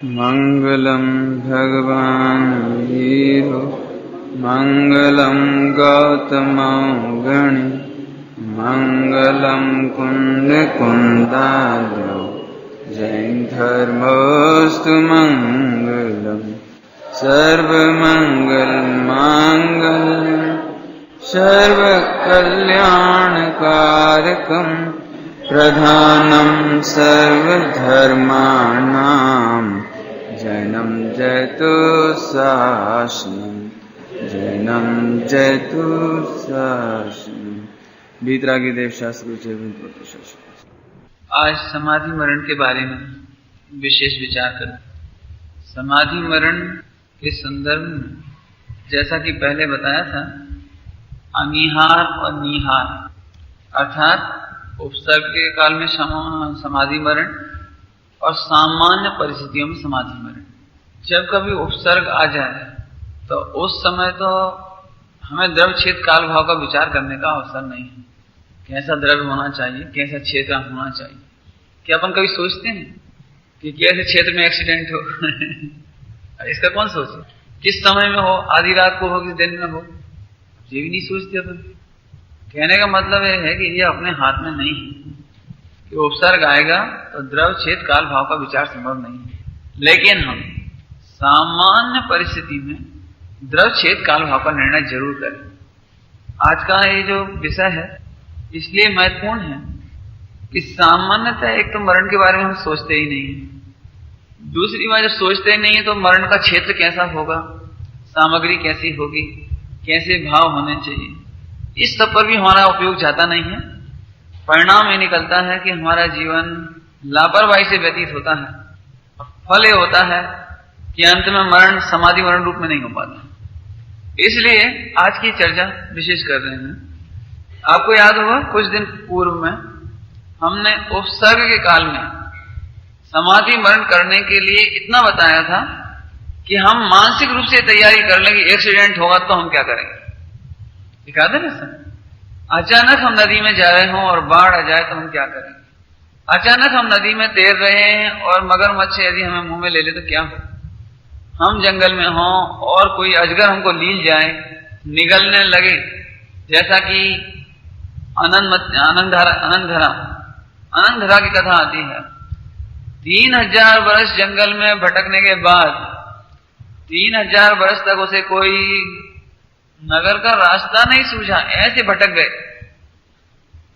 मंगलम भगवान वीरो मंगलम गौतमौगणि मंगलम कुंद कुंदालो जैन धर्मोस्तु मंगलम सर्वमंगल मांगल्यम सर्वकल्याणकारकम प्रधानम सर्वधर्माणां जैनं जयतु शासनम जैनं जयतु शासनम। बीतरागी देव शास्त्र। आज समाधि मरण के बारे में विशेष विचार करें। समाधि मरण के संदर्भ में जैसा कि पहले बताया था, अनिहार और निहार अर्थात उपसर्ग के काल में समाधि मरण और सामान्य परिस्थितियों में समाधि मरण। जब कभी उपसर्ग आ जाए तो उस समय तो हमें द्रव्य क्षेत्र काल भाव का विचार करने का अवसर नहीं है। कैसा द्रव्य होना चाहिए, कैसा क्षेत्र होना चाहिए। क्या अपन कभी सोचते हैं कि कैसे क्षेत्र में एक्सीडेंट हो इसका कौन सोचे? किस समय में हो, आधी रात को हो, किस दिन में हो, ये भी नहीं सोचते अपन। कहने का मतलब यह है कि ये अपने हाथ में नहीं है कि उपसर्ग आएगा तो द्रव्य क्षेत्र काल भाव का विचार संभव नहीं है। लेकिन हम सामान्य परिस्थिति में द्रव्य क्षेत्र काल भाव का निर्णय जरूर करें। आज का ये जो विषय है इसलिए महत्वपूर्ण है कि सामान्यतः एक तो मरण के बारे में हम सोचते ही नहीं है, दूसरी बात जब सोचते ही नहीं है तो मरण का क्षेत्र कैसा होगा, सामग्री कैसी होगी, कैसे भाव होने चाहिए, इस सब पर भी हमारा उपयोग जाता नहीं है। परिणाम ये निकलता है कि हमारा जीवन लापरवाही से व्यतीत होता है और फल ये होता है कि अंत में मरण समाधि मरण रूप में नहीं हो पाता। इसलिए आज की चर्चा विशेष कर रहे हैं। आपको याद होगा कुछ दिन पूर्व में हमने उपसर्ग के काल में समाधि मरण करने के लिए इतना बताया था कि हम मानसिक रूप से तैयारी कर लें कि एक्सीडेंट होगा तो हम क्या करेंगे। दिखा दे ना सर, अचानक हम नदी में जा रहे हों और बाढ़ आ जाए तो हम क्या करेंगे। अचानक हम नदी में तैर रहे हैं और मगरमच्छ यदि हमें मुंह में ले ले तो क्या हो। हम जंगल में हों और कोई अजगर हमको लील जाए, निगलने लगे, जैसा कि अनंतधरा की कथा आती है। 3000 वर्ष जंगल में भटकने के बाद 3000 वर्ष तक उसे कोई नगर का रास्ता नहीं सूझा, ऐसे भटक गए।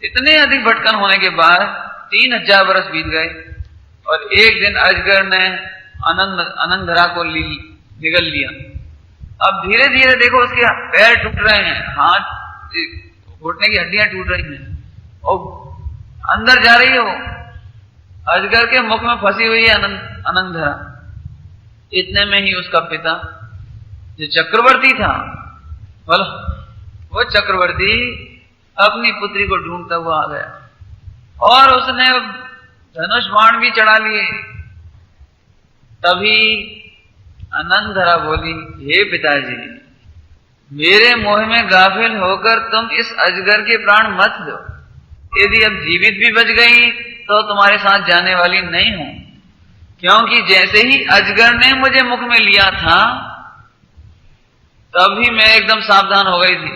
इतने अधिक भटकन होने के बाद 3000 वर्ष बीत गए और एक दिन अजगर ने अनंतधरा को निगल लिया। अब धीरे धीरे देखो उसके पैर टूट रहे हैं, हाथ घुटने की हड्डियां टूट रही हैं और अंदर जा रही है वो, अजगर के मुख में फंसी हुई है अनंतधरा। इतने में ही उसका पिता जो चक्रवर्ती था, बोलो, वो चक्रवर्ती अपनी पुत्री को ढूंढता हुआ आ गया और उसने धनुष बाण भी चढ़ा लिए। तभी अनंतधरा बोली, हे पिताजी, मेरे मोह में गाफिल होकर तुम इस अजगर के प्राण मत दो। यदि अब जीवित भी बच गई तो तुम्हारे साथ जाने वाली नहीं हूं, क्योंकि जैसे ही अजगर ने मुझे मुख में लिया था तभी मैं एकदम सावधान हो गई थी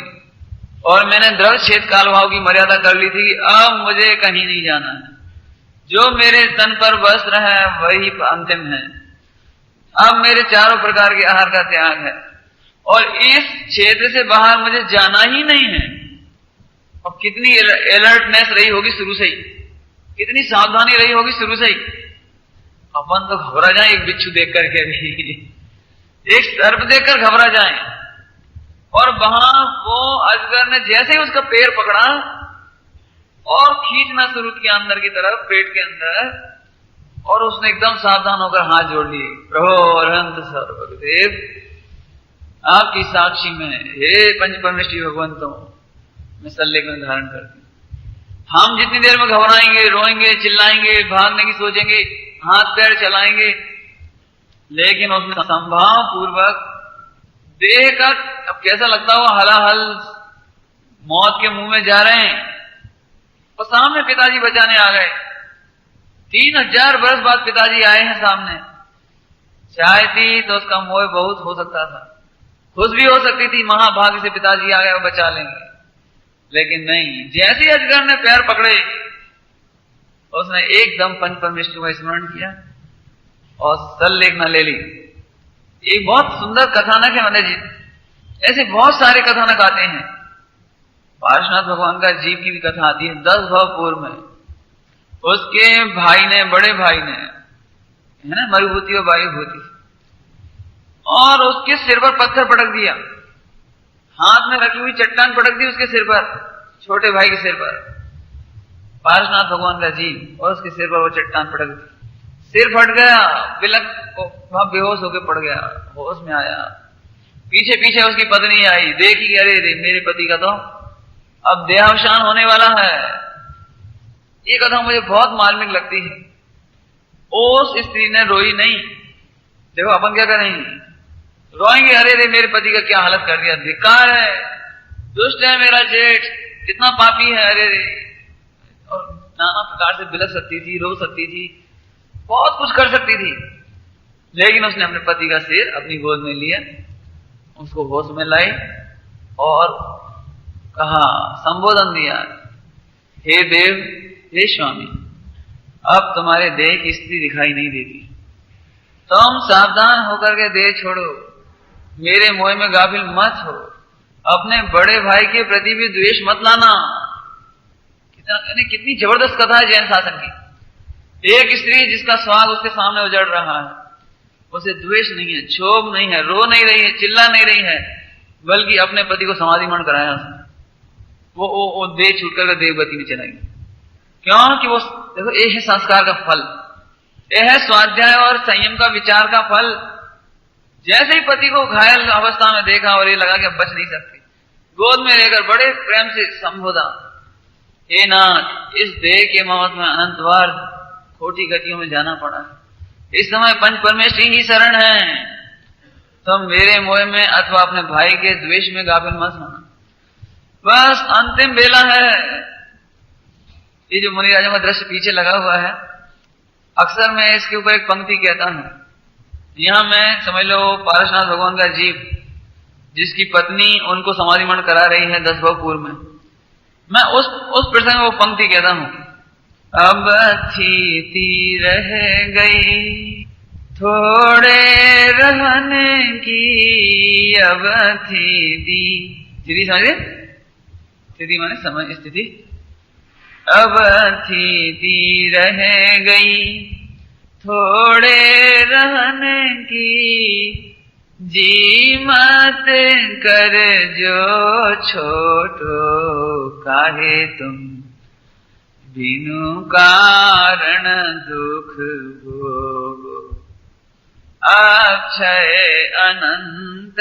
और मैंने द्रव्य क्षेत्र काल भाव की मर्यादा कर ली थी कि अब मुझे कहीं नहीं जाना है। जो मेरे तन पर वस्त्र है वही अंतिम है। अब मेरे चारों प्रकार के आहार का त्याग है और इस क्षेत्र से बाहर मुझे जाना ही नहीं है। और कितनी अलर्टनेस रही होगी शुरू से ही, कितनी सावधानी रही होगी शुरू से ही। अपन तो घबरा जाए एक बिच्छू देख करके भी, एक सर्प देखकर घबरा जाए। और वहां वो अजगर ने जैसे ही उसका पैर पकड़ा और खींचना शुरू किया अंदर की तरफ, पेट के अंदर, और उसने एकदम सावधान होकर हाथ जोड़ लिए, प्रभो अरहंत सर्वदेव, आपकी साक्षी में हे पंच परमेष्टि भगवंतों, मैं सल्लेख में धारण करती हूं। हम जितनी देर में घबराएंगे, रोएंगे, चिल्लाएंगे, भागने की सोचेंगे, हाथ पैर चलाएंगे, लेकिन उसने संभाव पूर्वक देह का, अब कैसा लगता हुआ हलाहल मौत के मुंह में जा रहे हैं और सामने पिताजी बचाने आ गए। 3000 वर्ष बाद पिताजी आए हैं सामने चाहती तो उसका मोह बहुत हो सकता था, खुश भी हो सकती थी, महाभाग्य से पिताजी आ गए वो बचा लेंगे, लेकिन नहीं। जैसे ही अजगर ने पैर पकड़े, उसने एकदम पंच परमेश्वर का स्मरण किया और सल्लेखना ले ली। एक बहुत सुंदर कथानक है मनोज जी, ऐसे बहुत सारे कथानक आते हैं। पार्श्वनाथ भगवान का जीव की भी कथा आती है 10 भव पूर्व में। उसके भाई ने, बड़े भाई ने, है ना, मरुभूति और वायुभूति, और उसके सिर पर पत्थर पटक दिया, हाथ में रखी हुई चट्टान पटक दी उसके सिर पर, छोटे भाई के सिर पर, पार्श्वनाथ भगवान का जीव, और उसके सिर पर वो चट्टान पटक दी। सिर फट गया, बिलक वहां बेहोश होकर पड़ गया। होश में आया, पीछे पीछे उसकी पत्नी आई, देखी अरे रे मेरे पति का तो अब देहावसान होने वाला है। ये कथा मुझे बहुत मार्मिक लगती है। उस स्त्री ने रोई नहीं। देखो अपन क्या करेंगे, रोएंगे, अरे रे मेरे पति का क्या हालत कर दिया, धिक्कार है, दुष्ट है मेरा जेठ, कितना पापी है, अरे रे। और नाना प्रकार से बिलख सकती थी, रो सकती थी, बहुत कुछ कर सकती थी, लेकिन उसने अपने पति का सिर अपनी गोद में लिया, उसको होश में लाई और कहा, संबोधन दिया, हे देव, हे स्वामी, अब तुम्हारे देह की स्त्री दिखाई नहीं देती, तुम सावधान होकर के देह छोड़ो, मेरे मोह में गाफिल मत हो, अपने बड़े भाई के प्रति भी द्वेष मत लाना। कितनी जबरदस्त कथा है जैन शासन की। एक स्त्री जिसका स्वाग उसके सामने उजड़ रहा है, उसे द्वेष नहीं है, क्षोभ नहीं है, रो नहीं रही है, चिल्ला नहीं रही है, बल्कि अपने पति को समाधिमन कराया उसने। वो देह छूट कर देवगति में चला गया। क्यों कि वो देखो, ये है संस्कार का फल, यह है स्वाध्याय और संयम का विचार का फल। जैसे ही पति को घायल अवस्था में देखा और ये लगा कि अब बच नहीं सकती, गोद में लेकर बड़े प्रेम से संबोधा, हे नाथ, इस देह के ममत में अनंत बार खोटी गतियों में जाना पड़ा, इस समय पंच परमेश्वरी ही शरण है, तुम मेरे मोह में अथवा अपने भाई के द्वेष में गाफिल मत होना, बस अंतिम बेला है। ये जो मुनि राजा का दृश्य पीछे लगा हुआ है, अक्सर मैं इसके ऊपर एक पंक्ति कहता हूं। यहां मैं समझ लो पार्श्वनाथ भगवान का जीव, जिसकी पत्नी उनको समाधिमन करा रही है 10 भव पूर्व में, मैं उस प्रसंग में वो पंक्ति कहता हूं, अब थी रह गई थोड़े रहने की, अब थी समझे, स्थिति माने समय स्थिति, अब थी रह गई थोड़े रहने की, जी मत कर जो छोटो काहे तुम, बिनु कारण दुख भोगो, अक्षय अनंत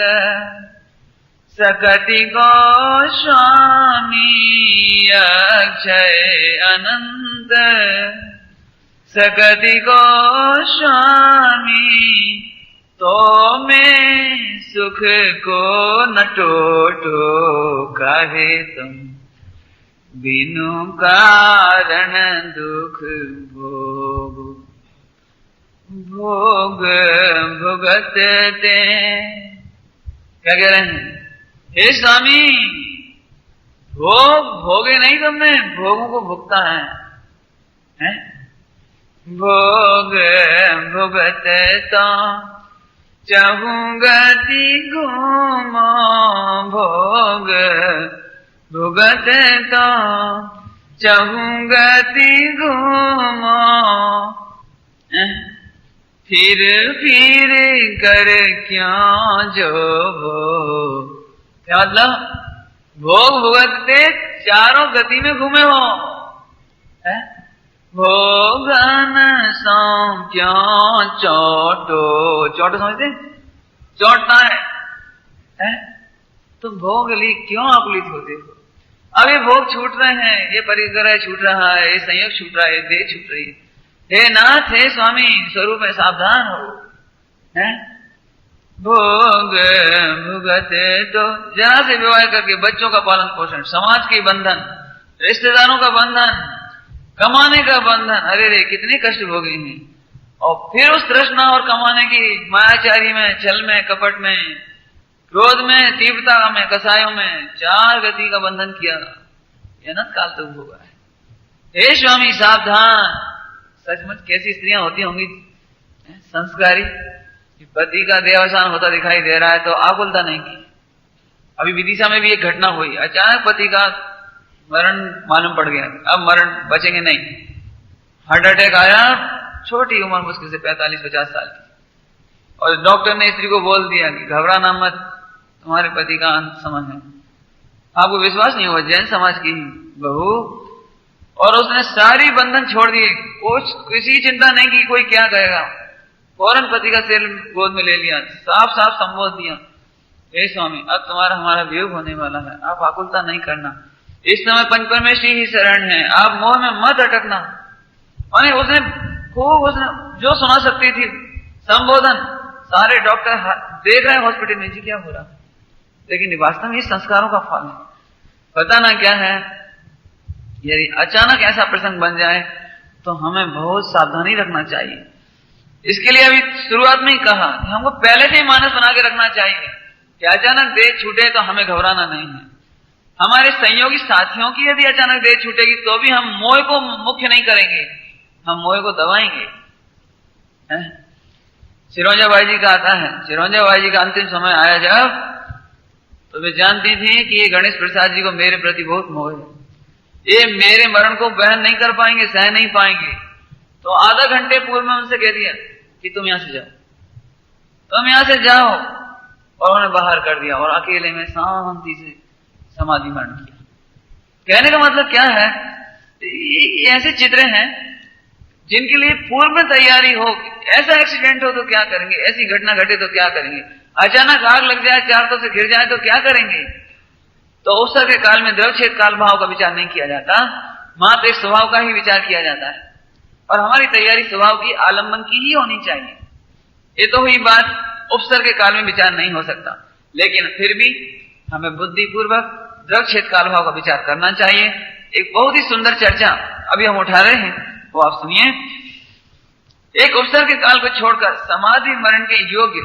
सकति गोस्वामी, अक्षय अनंत सकति गोस्वामी, तो मैं सुख को न टोटो काहे तुम, बिनु कारण दुख भोग, भोग भुगतते। क्या कह रहे हैं, हे स्वामी, भोग भोगे नहीं तुमने, भोगों को भुगता है? भोग भुगते तो चहुगति घूमो, भोग भुगते तो चहुगति घूमो, फिर कर क्यों जो भो। क्या मतलब, भोग भुगतते चारों गति में घूमे हो, भोगन सो क्यों चोटो, चोटो समझते, चोटना है? तुम भोग लिए क्यों आकुलित होते हो? अब ये भोग छूट रहे हैं, ये परिग्रह छूट रहा है, ये संयोग छूट रहा है, देह छूट रही है। हे नाथ, हे स्वामी, स्वरूप में सावधान हो, हैं? भोग भुगते तो जरा से विवाह करके बच्चों का पालन पोषण, समाज के बंधन, रिश्तेदारों का बंधन, कमाने का बंधन, अरे रे कितने कष्ट भोगे हैं। और फिर उस तृष्णा और कमाने की मायाचारी में, छल में, कपट में, क्रोध में, तीव्रता में, कसायों में 4 गति का बंधन किया, अनंत काल तक होगा। हे स्वामी सावधान, सचमुच कैसी स्त्रियां होती होंगी संस्कारी, पति का देहावसान होता दिखाई दे रहा है तो आकुलता नहीं की। अभी विदिशा में भी एक घटना हुई, अचानक पति का मरण मालूम पड़ गया, अब मरण बचेंगे नहीं, हार्ट अटैक आया, छोटी उम्र मुश्किल से 45-50 साल की, और डॉक्टर ने स्त्री को बोल दिया कि घबराना मत, तुम्हारे पति का अंत समय है। आपको विश्वास नहीं हुआ, जैन समाज की बहू, और उसने सारी बंधन छोड़ दिए, कुछ किसी चिंता नहीं की कोई क्या कहेगा, फौरन पति का सिर गोद में ले लिया, साफ साफ संबोध दिया, हे स्वामी अब तुम्हारा हमारा वियोग होने वाला है, आप आकुलता नहीं करना, इस समय पंचपरमेश्वरी ही शरण है, आप मोह में मत अटकना। और उसने खूब, उसने जो सुना सकती थी संबोधन, सारे डॉक्टर देख रहे हैं हॉस्पिटल में, जी क्या हो रहा है, लेकिन वास्तव में इस संस्कारों का फल है। पता ना क्या है, यदि अचानक ऐसा प्रसंग बन जाए तो हमें बहुत सावधानी रखना चाहिए। इसके लिए अभी शुरुआत में ही कहा कि हमको पहले से ही मानस बना के रखना चाहिए कि अचानक देह छूटे तो हमें घबराना नहीं है। हमारे संयोगी साथियों की यदि अचानक देह छूटेगी तो भी हम मोह को मुख्य नहीं करेंगे, हम मोह को दबाएंगे। चिरौंजा बाई जी का आता है, चिरौंजा बाई जी का अंतिम समय आया जब, तो वे जानती थी कि ये गणेश प्रसाद जी को मेरे प्रति बहुत मोह है, ये मेरे मरण को बहन नहीं कर पाएंगे, सह नहीं पाएंगे। तो आधा घंटे पूर्व में उनसे कह दिया कि तुम यहां से जाओ, तुम यहां से जाओ, और उन्हें बाहर कर दिया और अकेले में शांति से समाधि मरण किया। कहने का मतलब क्या है, ये ऐसे चित्र हैं जिनके लिए पूर्व में तैयारी हो, ऐसा एक्सीडेंट हो तो क्या करेंगे, ऐसी घटना घटे तो क्या करेंगे, अचानक आग लग जाए, चारों से घिर जाए तो क्या करेंगे। तो अवसर के काल में द्रवच्छेद काल भाव का विचार नहीं किया जाता, मात्र एक स्वभाव का ही विचार किया जाता है, और हमारी तैयारी स्वभाव की आलंबन की ही होनी चाहिए। ये तो हुई बात, उपसर्ग के काल में विचार नहीं हो सकता, लेकिन फिर भी हमें बुद्धिपूर्वक द्रवच्छेद काल भाव का विचार करना चाहिए। एक बहुत ही सुंदर चर्चा अभी हम उठा रहे हैं, वो आप सुनिए। एक उपसर्ग के काल को छोड़कर समाधि मरण के योग्य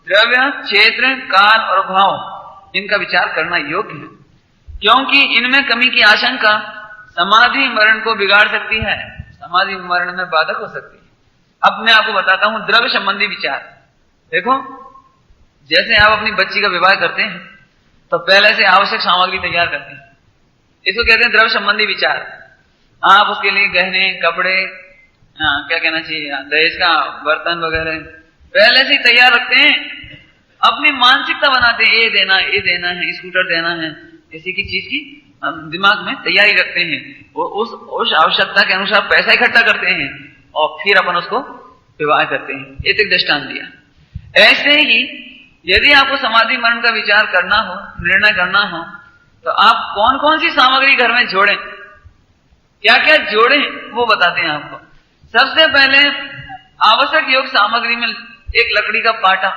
द्रव्य, क्षेत्र, काल और भाव, इनका विचार करना योग्य है, क्योंकि इनमें कमी की आशंका समाधि मरण को बिगाड़ सकती है, समाधि मरण में बाधक हो सकती है। अब मैं आपको बताता हूं द्रव्य संबंधी विचार। देखो, जैसे आप अपनी बच्ची का विवाह करते हैं तो पहले से आवश्यक सामग्री तैयार करते हैं, इसको कहते हैं द्रव्य संबंधी विचार। आप उसके लिए गहने, कपड़े, क्या कहना चाहिए, दहेज का बर्तन वगैरह पहले से ही तैयार रखते हैं, अपनी मानसिकता बनाते हैं, ये देना है, स्कूटर देना है, किसी की चीज की दिमाग में तैयारी रखते हैं, वो उस आवश्यकता के अनुसार पैसा इकट्ठा करते हैं और फिर अपन उसको विवाह करते हैं। एक दृष्टांत दिया। ऐसे ही यदि आपको समाधि मरण का विचार करना हो, निर्णय करना हो, तो आप कौन कौन सी सामग्री घर में जोड़ें, क्या क्या जोड़ें, वो बताते हैं आपको। सबसे पहले आवश्यक योग सामग्री में एक लकड़ी का पाटा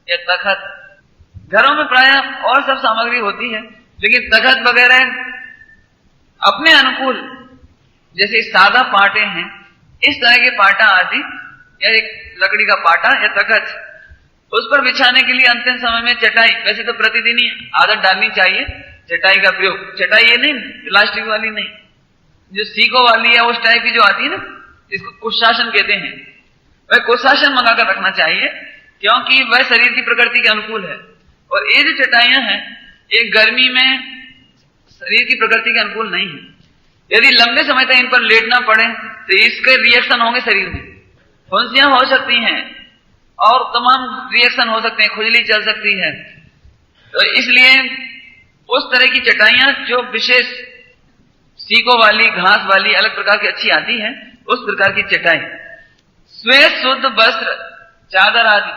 या तखत, घरों में प्रायः और सब सामग्री होती है, लेकिन तखत वगैरह अपने अनुकूल, जैसे सादा पाटे हैं, इस तरह के पाटा आदि, या एक लकड़ी का पाटा या तखत, उस पर बिछाने के लिए अंतिम समय में चटाई, वैसे तो प्रतिदिन ही आदत डालनी चाहिए चटाई का प्रयोग। चटाई ये नहीं प्लास्टिक वाली नहीं, जो सीको वाली है उस टाइप की जो आती है ना, इसको कुशासन कहते हैं, वह कुशासन मंगाकर रखना चाहिए, क्योंकि वह शरीर की प्रकृति के अनुकूल है। और ये जो चटाइयां हैं ये गर्मी में शरीर की प्रकृति के अनुकूल नहीं है। यदि लंबे समय तक इन पर लेटना पड़े तो इसके रिएक्शन होंगे, शरीर में फुंसियां हो सकती हैं और तमाम रिएक्शन हो सकते हैं, खुजली चल सकती है। तो इसलिए उस तरह की चटाइयां जो विशेष सीको वाली, घास वाली, अलग प्रकार की अच्छी आती है, उस प्रकार की चटाई। श्वेत शुद्ध वस्त्र, चादर आदि,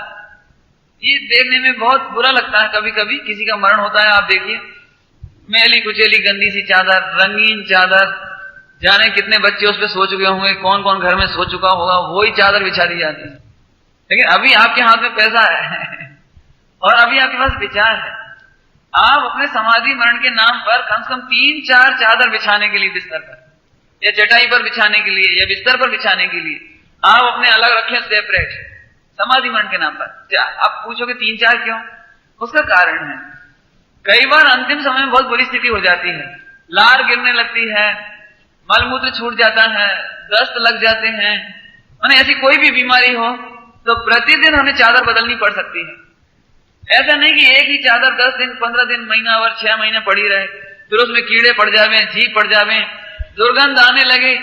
ये देखने में बहुत बुरा लगता है। कभी कभी किसी का मरण होता है, आप देखिए मैली कुचेली गंदी सी चादर, रंगीन चादर, जाने कितने बच्चे उस पर सो चुके होंगे, कौन कौन घर में सो चुका होगा, वही चादर बिछा दी जाती है। लेकिन अभी आपके हाथ में पैसा है और अभी आपके पास विचार है, आप अपने समाधि मरण के नाम पर कम से कम 3-4 चादर बिछाने के लिए बिस्तर पर, या चटाई पर बिछाने के लिए, या बिस्तर पर बिछाने के लिए आप अपने अलग रखें, सेपरेट, समाधि मरण के नाम पर। आप पूछोगे 3-4 क्यों? उसका कारण है, कई बार अंतिम समय में बहुत बुरी स्थिति हो जाती है, लार गिरने लगती है, मलमूत्र छूट जाता है, दस्त लग जाते हैं, माने ऐसी कोई भी बीमारी हो तो प्रतिदिन हमें चादर बदलनी पड़ सकती है। ऐसा नहीं कि एक ही चादर 10 दिन, 15 दिन, महीना और 6 महीने पड़ी रहे, फिर उसमें कीड़े पड़ जावे, जी पड़ जावे, दुर्गंध आने लगे,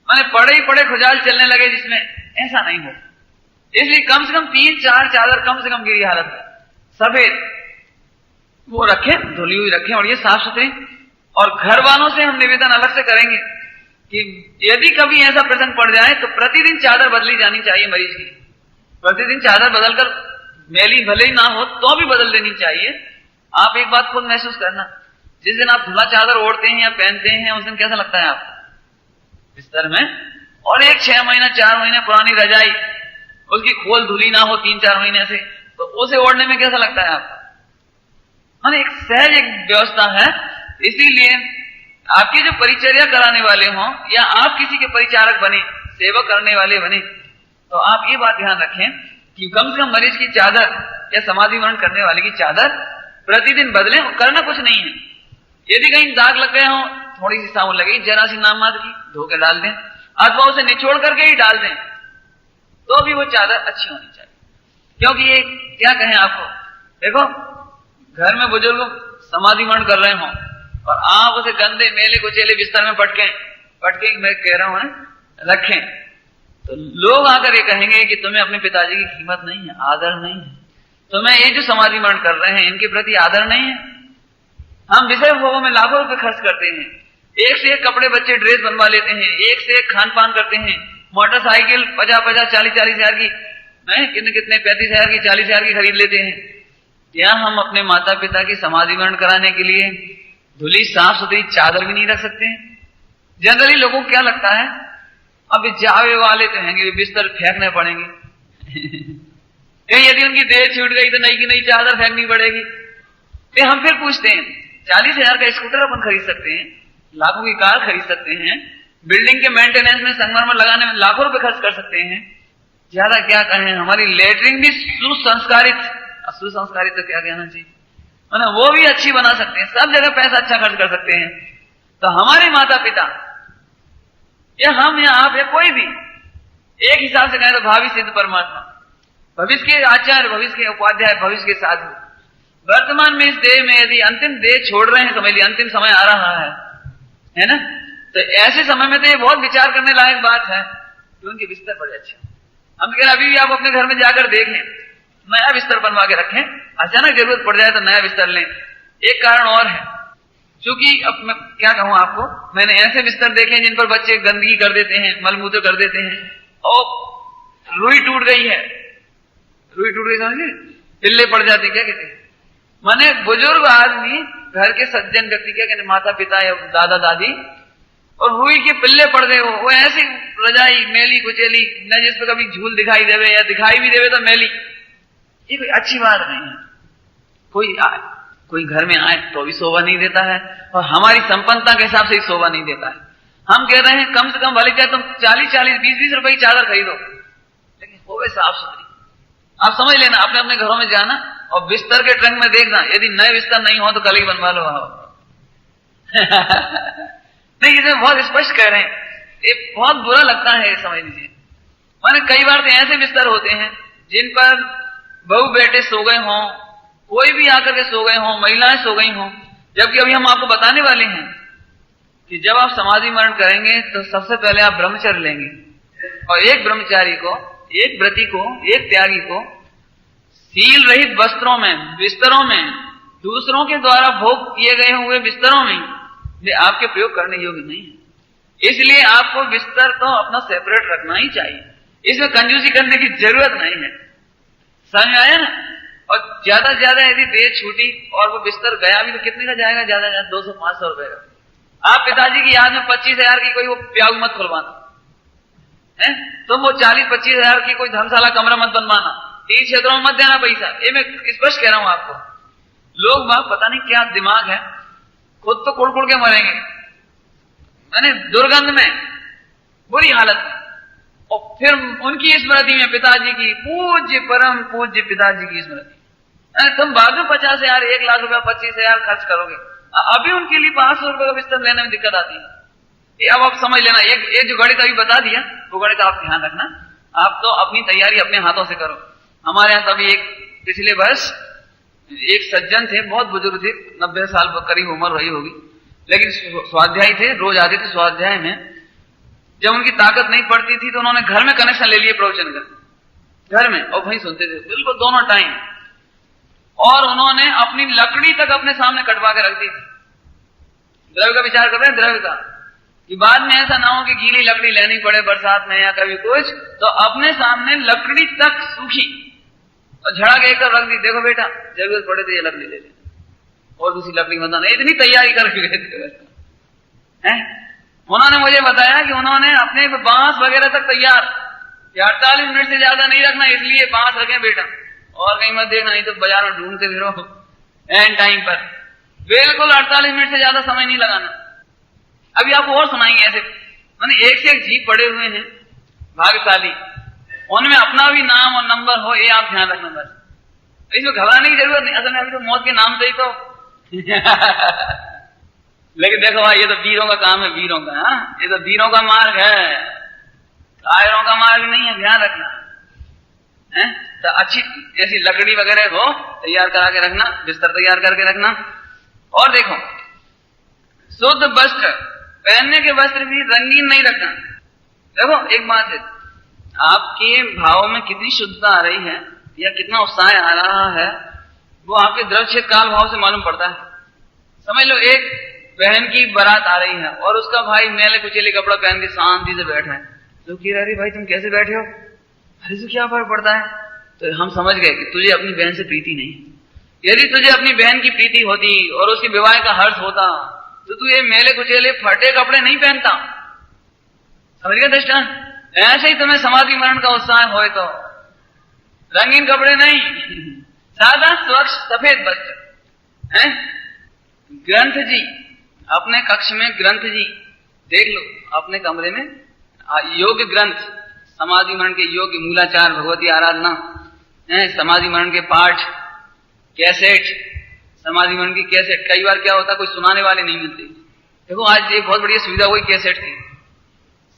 माने पड़े ही पड़े खुजाल चलने लगे जिसमें, ऐसा नहीं हो। इसलिए कम से कम 3-4 चादर कम से कम गिरी हालत है, सफेद वो रखें, धुली हुई रखें, और ये साफ सुथरी। और घर वालों से हम निवेदन अलग से करेंगे कि यदि कभी ऐसा प्रसंग पड़ जाए तो प्रतिदिन चादर बदली जानी चाहिए मरीज की। प्रतिदिन चादर बदलकर, मैली भले ही ना हो तो भी बदल देनी चाहिए। आप एक बात खुद महसूस करना, जिस दिन आप धुला चादर ओढ़ते हैं या पहनते हैं उस दिन कैसा लगता है आपको बिस्तर में, और एक 6 महीना 4 महीने पुरानी रजाई, उसकी खोल धुली ना हो 3-4 महीने से, तो उसे ओढ़ने में कैसा लगता है आपको? माने एक सहज एक व्यवस्था है। इसीलिए आपकी जो परिचर्या कराने वाले हों या आप किसी के परिचारक बने, सेवक करने वाले बने, तो आप ये बात ध्यान रखें कि कम से कम मरीज की चादर या समाधि मरण करने वाले की चादर प्रतिदिन बदलें। करना कुछ नहीं है, यदि कहीं दाग लग गए हो, थोड़ी सी साबुन लगेगी, जरा सी नाम मात्र की, धो के डाल दें, अथवा उसे निचोड़ करके ही डाल दें, तो भी वो चादर अच्छी होनी चाहिए। क्योंकि ये क्या कहें आपको, देखो घर में बुजुर्ग समाधि मरण कर रहे हों और आप उसे गंदे मेले कुचेले बिस्तर में पटके मैं कह रहा हूं रखें, तो लोग आकर ये कहेंगे कि तुम्हें अपने पिताजी की कीमत नहीं है, आदर नहीं है, तुम्हें ये जो समाधि मरण कर रहे हैं इनके प्रति आदर नहीं है। हम विषय भोगों में लाखों रुपए खर्च करते हैं, एक से एक कपड़े, बच्चे ड्रेस बनवा लेते हैं, एक से एक खान पान करते हैं, मोटरसाइकिल 50-50, 40-40 हजार की, कितने 35 हजार की, 40 हजार की खरीद लेते हैं। क्या हम अपने माता पिता की समाधि मरण कराने के लिए धुली साफ सुथरी चादर भी नहीं रख सकते हैं? जनरली लोगों को क्या लगता है, अब जावे वाले तो हैं, बिस्तर फेंकने पड़ेंगे यदि उनकी देह छूट गई तो नई की नई चादर फेंकनी पड़ेगी। फिर हम फिर पूछते हैं, 40 हजार का स्कूटर अपन खरीद सकते हैं, लाखों की कार खरीद सकते हैं, बिल्डिंग के मेंटेनेंस में, संगमरमर लगाने में लाखों रुपए खर्च कर सकते हैं, ज्यादा क्या कहें, हमारी लेटरिन भी सुसंस्कारित तो क्या कहना चाहिए, मतलब वो भी अच्छी बना सकते हैं, सब जगह पैसा अच्छा खर्च कर सकते हैं। तो हमारे माता पिता या हम या आप या कोई भी, एक हिसाब से कहें तो भावी सिद्ध परमात्मा, भविष्य के आचार्य, भविष्य के उपाध्याय, भविष्य के साधु, वर्तमान में इस देह में यदि अंतिम देह छोड़ रहे हैं, समझ लिया अंतिम समय आ रहा है ना, तो ऐसे समय में तो ये बहुत विचार करने लायक बात है कि उनके बिस्तर बड़े अच्छे। हम कह रहे अभी भी आप अपने घर में जाकर देखें, नया बिस्तर बनवा के रखें, अचानक जरूरत पड़ जाए तो नया बिस्तर लें। एक कारण और है, क्योंकि अब मैं क्या कहूं आपको, मैंने ऐसे बिस्तर देखे जिन पर बच्चे गंदगी कर देते हैं, मलमूत्र कर देते हैं, और रुई टूट गई समझिए, पिल्ले पड़ जाते, क्या कहते हैं, माने बुजुर्ग आदमी, घर के सज्जन व्यक्ति, क्या कहते, माता पिता या दादा दादी, और रुई के पिल्ले पड़ गए, वो ऐसी रजाई मेली कुचेली न, जिस पर कभी झूल दिखाई देवे या दिखाई भी देवे तो मेली, ये कोई अच्छी बात नहीं है। कोई घर में आए तो भी शोभा नहीं देता है, और हमारी संपन्नता के हिसाब से ही शोभा नहीं देता है। हम कह रहे हैं कम से कम भले चाहे तुम 40-40, 20-20 रुपए की चादर खरीदो, लेकिन होवे साफ सुथरी। आप समझ लेना, अपने अपने घरों में जाना और बिस्तर के ट्रंक में देखना, यदि नए बिस्तर नहीं हो तो कल ही बनवा लो नहीं, इसे बहुत स्पष्ट कह रहे हैं, ये बहुत बुरा लगता है, समझ लीजिए। माने कई बार तो ऐसे बिस्तर होते हैं जिन पर बहू बेटे सो गए हों, कोई भी आकर के सो गए हों, महिलाएं सो गई हों, जबकि अभी हम आपको बताने वाले हैं कि जब आप समाधि मरण करेंगे तो सबसे पहले आप ब्रह्मचर्य लेंगे, और एक ब्रह्मचारी को, एक व्रती को, एक त्यागी को सील रहित वस्त्रों में, बिस्तरों में, दूसरों के द्वारा भोग किए गए हुए बिस्तरों में ये आपके प्रयोग करने योग्य नहीं है। इसलिए आपको बिस्तर तो अपना सेपरेट रखना ही चाहिए, इसमें कंजूसी करने की जरूरत नहीं है, समझ आया ना। और ज्यादा से ज्यादा यदि देर छूटी और वो बिस्तर गया भी तो कितने का जाएगा, ज्यादा ज्यादा 200-500 रुपए का। आप पिताजी की याद में 25 हजार की कोई वो प्याग मत खुलवाना है, तुम वो 40-25 हजार की कोई धर्मशाला कमरा मत बनवाना, तीन क्षेत्रों में मत देना पैसा। ये मैं स्पष्ट कह रहा हूं आपको, लोग वहां पता नहीं क्या दिमाग है, खुद तो कुड़ के मरेंगे, मैंने दुर्गंध में, बुरी हालत में, और फिर उनकी स्मृति में पिताजी की, पूज्य परम पूज्य पिताजी की स्मृति। तुम बाद में 50,000 1,00,000 रुपया 25,000 खर्च करोगे, अभी उनके लिए 500 रुपए का बिस्तर लेने में दिक्कत आती है। ये अब आप समझ लेना, ये जो गणित अभी बता दिया वो गणित आप ध्यान रखना। आप तो अपनी तैयारी अपने हाथों से करो। हमारे यहाँ कभी एक पिछले वर्ष एक सज्जन थे, बहुत बुजुर्ग थे, 90 साल करीब उम्र रही होगी, लेकिन स्वाध्यायी थे, रोज आते थे स्वाध्याय में। जब उनकी ताकत नहीं पड़ती थी तो उन्होंने घर में कनेक्शन ले लिए प्रवचन का, घर में, और वहीं सुनते थे बिल्कुल दोनों टाइम। और उन्होंने अपनी लकड़ी तक अपने सामने कटवा के रख दी थी। द्रव्य का विचार कर रहे हैं, द्रव्य का, कि बाद में ऐसा ना हो कि गीली लकड़ी लेनी पड़े बरसात में या कभी कुछ, तो अपने सामने लकड़ी तक सूखी और झड़ा के एक रख दी। देखो बेटा, जरूरत पड़े तो ये लकड़ी ले ले, और दूसरी लकड़ी बता नहीं, इतनी तैयारी करके गए थे। उन्होंने मुझे बताया कि उन्होंने अपने बांस वगैरह तक तैयार, 48 मिनट से ज्यादा नहीं रखना, इसलिए बांस रखें बेटा, और कहीं मत देखना, नहीं तो बाजार में ढूंढते फिरो एंड टाइम पर। बिल्कुल 48 मिनट से ज्यादा समय नहीं लगाना। अभी आपको और सुनाएंगे ऐसे, मैंने एक से एक जीव पड़े हुए हैं भाग्यशाली, उनमें अपना भी नाम और नंबर हो, ये आप ध्यान रखना बस। इसमें घबराने की जरूरत नहीं, असल में अभी तो मौत के नाम से ही तो लेकिन देखो भाई, ये तो वीरों का काम है, वीरों का, हाँ, ये तो वीरों का मार्ग है, कायरों का मार्ग नहीं है, ध्यान रखना है। तो अच्छी ऐसी लकड़ी वगैरह हो तैयार करा के रखना, बिस्तर तैयार करके रखना। और देखो, शुद्ध वस्त्र, पहनने के वस्त्र भी रंगीन नहीं रखना। देखो एक बात है, आपके भाव में कितनी शुद्धता आ रही है या कितना उत्साह आ रहा है, वो आपके द्रव्य क्षेत्र काल भाव से मालूम पड़ता है। समझ लो, एक बहन की बारात आ रही है और उसका भाई मैले कुचेले कपड़ा पहन के शांति से बैठा है, तो कह रहा, अरे भाई तुम कैसे बैठे हो? अरे तो क्या फर्क पड़ता है? तो हम समझ गए कि तुझे अपनी बहन से प्रीति नहीं। यदि तुझे अपनी बहन की प्रीति होती और उसके विवाह का हर्ष होता तो तू ये मेले कुचेले फटे कपड़े नहीं पहनता। समझ गए दृष्टांत? ऐसे ही तुम्हें समाधि मरण का उत्साह होए तो रंगीन कपड़े नहीं, सादा स्वच्छ सफेद वस्त्र है। ग्रंथ जी, अपने कक्ष में ग्रंथ जी देख लो, अपने कमरे में योग्य ग्रंथ, समाधि मरण के योग्य मूलाचार, भगवती आराधना, समाधि मरण के पाठ, कैसेट, समाधि मरण की कैसेट। कई बार क्या होता, कोई सुनाने वाले नहीं मिलते। देखो आज ये बहुत बढ़िया सुविधा हुई कैसेट की।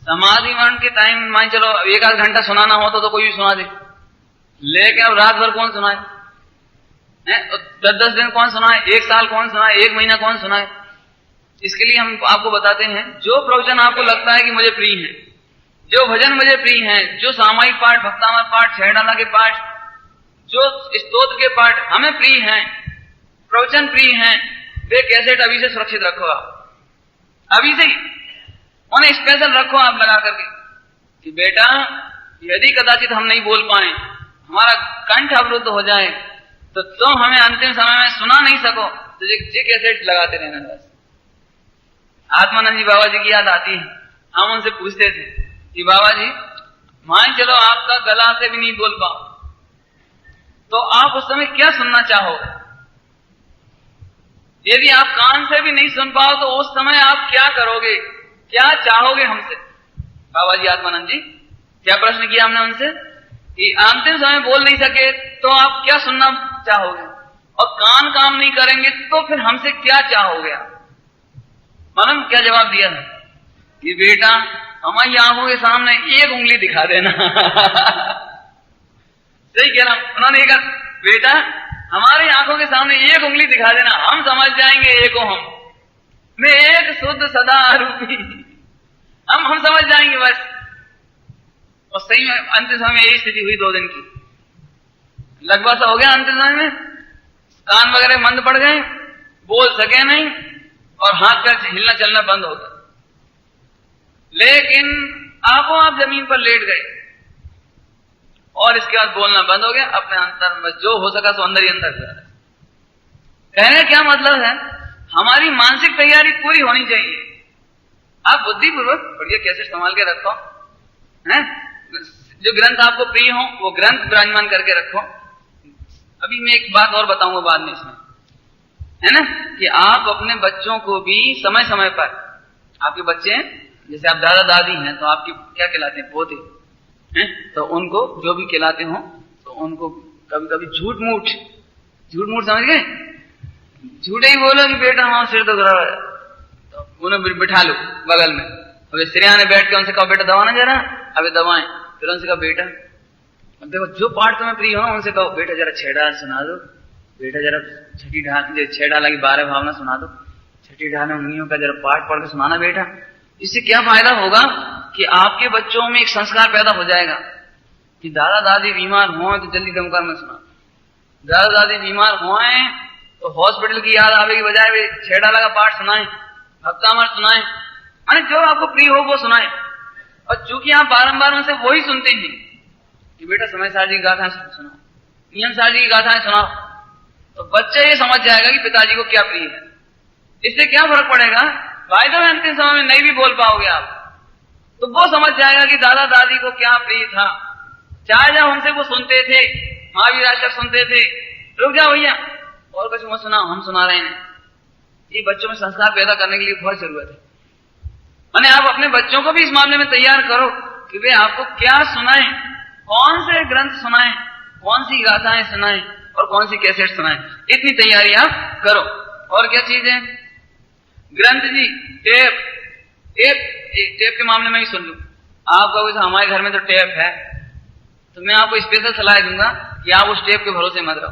समाधि मरण के टाइम मान चलो 1-8 घंटा सुनाना होता तो कोई भी सुना दे, लेकिन अब रात भर कौन सुनाए? 10-10 दिन कौन सुनाए? 1 साल कौन सुनाए? 1 महीना कौन सुनाए? इसके लिए हम आपको बताते हैं, जो प्रवचन आपको लगता है कि मुझे प्रिय है, जो भजन मुझे प्रिय है, जो सामायिक पाठ, भक्तामर पाठ, छहडाला के पाठ, जो स्तोत्र के पाठ हमें प्रिय हैं, प्रवचन प्रिय हैं, वे कैसेट अभी से सुरक्षित रखो। आप अभी से ही उन्हें स्पेशल रखो आप लगा करके कि बेटा यदि कदाचित हम नहीं बोल पाए, हमारा कंठ अवरुद्ध हो जाए, तो तुम हमें अंतिम समय में सुना नहीं सको, तो ये कैसेट लगाते रहना। बस आत्मानंद जी बाबा जी की याद आती है। हम उनसे पूछते थे कि बाबा जी मान चलो आपका गला से भी नहीं बोल पाओ, तो आप उस समय क्या सुनना चाहोगे? यदि आप कान से भी नहीं सुन पाओ तो उस समय आप क्या करोगे, क्या चाहोगे हमसे? बाबा जी आत्मानंद जी क्या प्रश्न किया हमने उनसे कि अंतिम समय बोल नहीं सके तो आप क्या सुनना चाहोगे, और कान काम नहीं करेंगे तो फिर हमसे क्या चाहोगे आप? मालूम क्या जवाब दिया था कि बेटा हमारी आंखों के सामने एक उंगली दिखा देना। सही कह रहा हूं, उन्होंने कहा बेटा हमारी आंखों के सामने एक उंगली दिखा देना, हम समझ जाएंगे एको हम में एक शुद्ध सदा रूपी, हम समझ जाएंगे बस। और सही में अंतिम समय में यही स्थिति हुई 2 दिन की, लगभग सा हो गया। अंतिम समय में कान वगैरह मंद पड़ गए, बोल सके नहीं, और हाथ पैर हिलना चलना बंद हो गया, लेकिन आप जमीन पर लेट गए और इसके बाद बोलना बंद हो गया। अपने अंतर में जो हो सका सो अंदर ही अंदर गया। कहने क्या मतलब है, हमारी मानसिक तैयारी पूरी होनी चाहिए। आप बुद्धिपूर्वक बढ़िया कैसे संभाल के रखो, हैं? जो ग्रंथ आपको प्रिय हो वो ग्रंथ विराजमान करके रखो। अभी मैं एक बात और बताऊंगा बाद में इसमें, है ना, कि आप अपने बच्चों को भी समय समय पर, आपके बच्चे हैं जैसे आप दादा दादी हैं तो आपके क्या कहलाते हैं, पोते, हैं, तो उनको जो भी खिलाते हो तो उनको कभी कभी झूठ मूठ समझ गए, झूठे ही बोलो कि बेटा हाँ सिर तो रहा है, तो उन्हें बिठा लो बगल में। अबे सिरियाने बैठ के उनसे कहो बेटा दबाना जरा, अबे दबाएं, फिर उनसे कहो बेटा, अब देखो जो पाठ तुम्हें प्रिय हो उनसे कहो बेटा जरा छेड़ा सुना दो, बेटा जरा छठी ढाल, छह ढाला की 12 भावना सुना दो, छठी ढाल में मुनियों का जरा पाठ पढ़ के सुनाना बेटा। इससे क्या फायदा होगा कि आपके बच्चों में एक संस्कार पैदा हो जाएगा कि दादा दादी बीमार हो तो जल्दी दमकर में सुना, दादा दादी बीमार हो तो हॉस्पिटल की याद आवे की बजाय वे छह ढाला का पाठ सुनाएं, भक्तामर सुनाएं, माने जो आपको प्रिय हो वो सुनाएं। और चूंकि आप बारंबार उनसे वही सुनते हैं कि बेटा समय सार जी की गाथाएं सुनाओ, नियम सार जी की गाथाएं सुनाओ, तो बच्चा ये समझ जाएगा कि पिताजी को क्या प्रिय है। इससे क्या फर्क पड़ेगा, वायदे में अंतिम समय में नहीं भी बोल पाओगे आप, तो वो समझ जाएगा कि दादा दादी को क्या प्रिय था। चाहे जब हमसे वो सुनते थे, महावीर आश्रम सुनते थे, रुक जाओ भैया और कुछ मत सुनाओ, हम सुना रहे हैं। ये बच्चों में संस्कार पैदा करने के लिए बहुत जरूरत है। माने आप अपने बच्चों को भी इस मामले में तैयार करो कि वे आपको क्या सुनाएं, कौन से ग्रंथ सुनाएं, कौन सी गाथाएं सुनाएं और कौन सी कैसेट सुनाएं, इतनी तैयारी आप करो। और क्या चीज है, ग्रंथ जी, टेप के मामले में ही सुन लूं। आप कहोगे हमारे घर में तो टेप है, तो मैं आपको स्पेशल सलाह दूंगा कि आप उस टेप के भरोसे मत रहो,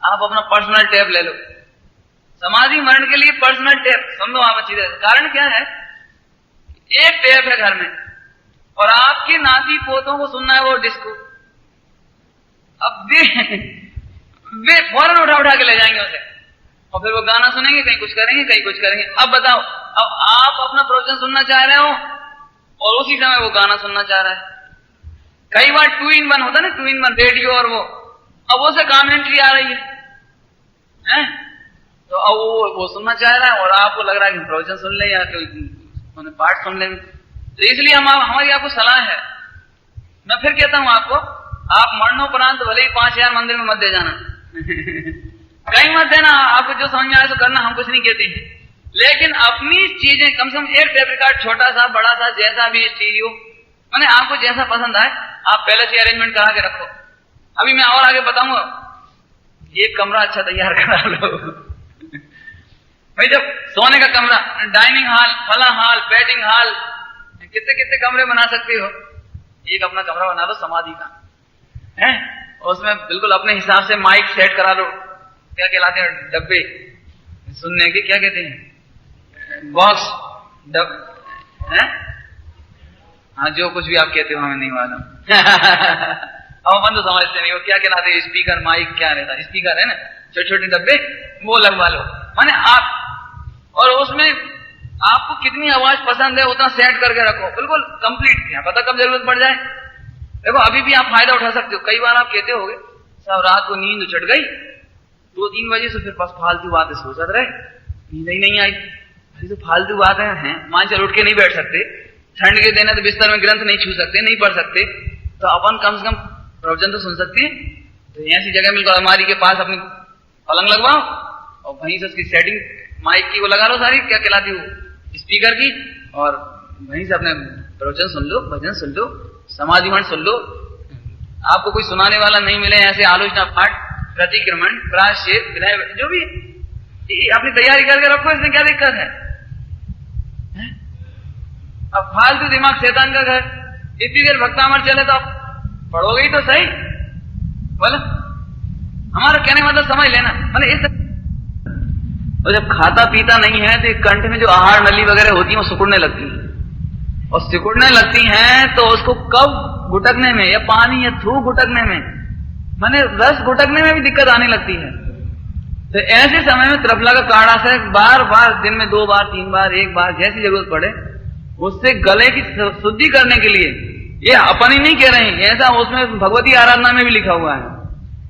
आप अपना पर्सनल टेप ले लो। समाधि मरण के लिए पर्सनल टेप सुन लो आप अच्छी तरह। कारण क्या है, एक टेप है घर में और आपके नाती पोतों को सुनना है वो डिस्को, अब वे फौरन उठा के ले जाएंगे उसे और फिर वो गाना सुनेंगे, कहीं कुछ करेंगे। अब बताओ, अब आप अपना प्रवचन सुनना चाह रहे हो और उसी समय वो गाना सुनना चाह रहा है। कई बार 2 in 1 होता है ना, 2 in 1 रेडियो और वो, अब वो से कमेंट्री आ रही है? तो अब वो सुनना चाह रहा है और आपको लग रहा है कि प्रवचन सुन ले या कोई पाठ सुन ले। तो इसलिए हमारी आपको सलाह है, मैं फिर कहता हूं आपको, आप मरणोपरांत भले ही 5000 मंदिर में मत दे जाना कहीं मत देना, आपको जो समझ में आए तो करना, हम कुछ नहीं कहते हैं, लेकिन अपनी चीजें कम से कम एक टेप रिकॉर्ड, छोटा सा बड़ा सा जैसा भी स्टीरियो, माने आपको जैसा पसंद आए आप पहले से अरेंजमेंट करा के रखो। अभी मैं और आगे बताऊंगा, एक कमरा अच्छा तैयार करा लो भाई, जब सोने का कमरा, डाइनिंग हॉल, फला हॉल, बैटिंग हॉल, कितने कितने कमरे बना सकते हो, एक अपना कमरा बना लो समाधि का है, उसमें बिल्कुल अपने हिसाब से माइक सेट करा लो, क्या कहलाते हैं डब्बे सुनने के, क्या कहते हैं बॉक्स है, हाँ जो कुछ भी आप कहते हो हमें नहीं मालूम अब अपन तो समझते नहीं हो क्या कहलाते हैं, स्पीकर माइक क्या रहता है, स्पीकर है ना, छोटे छोटे डब्बे वो लगवा लो। माने आप और उसमें आपको कितनी आवाज पसंद है उतना सेट करके रखो, बिल्कुल कंप्लीट, क्या पता कब जरूरत पड़ जाए। देखो अभी भी आप फायदा उठा सकते हो। कई बार आप कहते होगे साहब रात को नींद चढ़ गई 2-3 बजे से, फिर बस फालतू बातें सोचते रहे, नींद ही नहीं आई। अरे तो फालतू बातें हैं, मान चल उठ के नहीं बैठ सकते, ठंड के दिन है तो बिस्तर में ग्रंथ नहीं छू सकते, नहीं पढ़ सकते, तो अपन कम से कम प्रवचन तो सुन सकते हैं। तो ऐसी जगह मिलकर अलमारी के पास अपनी पलंग लगवाओ और वहीं से उसकी सेटिंग माइक की वो लगा लो सारी, क्या कहलाती हो स्पीकर की, और वहीं से अपने प्रवचन सुन लो, भजन सुन लो, समाधि मण सुन लो। आपको कोई सुनाने वाला नहीं मिले, ऐसे आलोचना पाठ, प्रतिक्रमण, प्रायश्चित, विनय, जो भी अपनी तैयारी करके रखो, इसमें क्या दिक्कत है? अब फालतू दिमाग शैतान का घर, इतनी देर भक्तामर चले तो आप पढ़ोगे ही तो सही, बोला हमारा कहने मतलब समझ लेना। मतलब इस और जब खाता पीता नहीं है तो कंठ में जो आहार नली वगैरह होती है वो सिकुड़ने लगती है, और सिकुड़ने लगती हैं तो उसको कब घुटकने में या पानी या थूक घुटकने में, माने रस घुटकने में भी दिक्कत आने लगती है। तो ऐसे समय में त्रिफला का काढ़ा से बार बार दिन में 2 बार 3 बार 1 बार जैसी जरूरत पड़े उससे गले की शुद्धि करने के लिए, ये अपन ही नहीं कह रहे हैं, ऐसा उसमें भगवती आराधना में भी लिखा हुआ है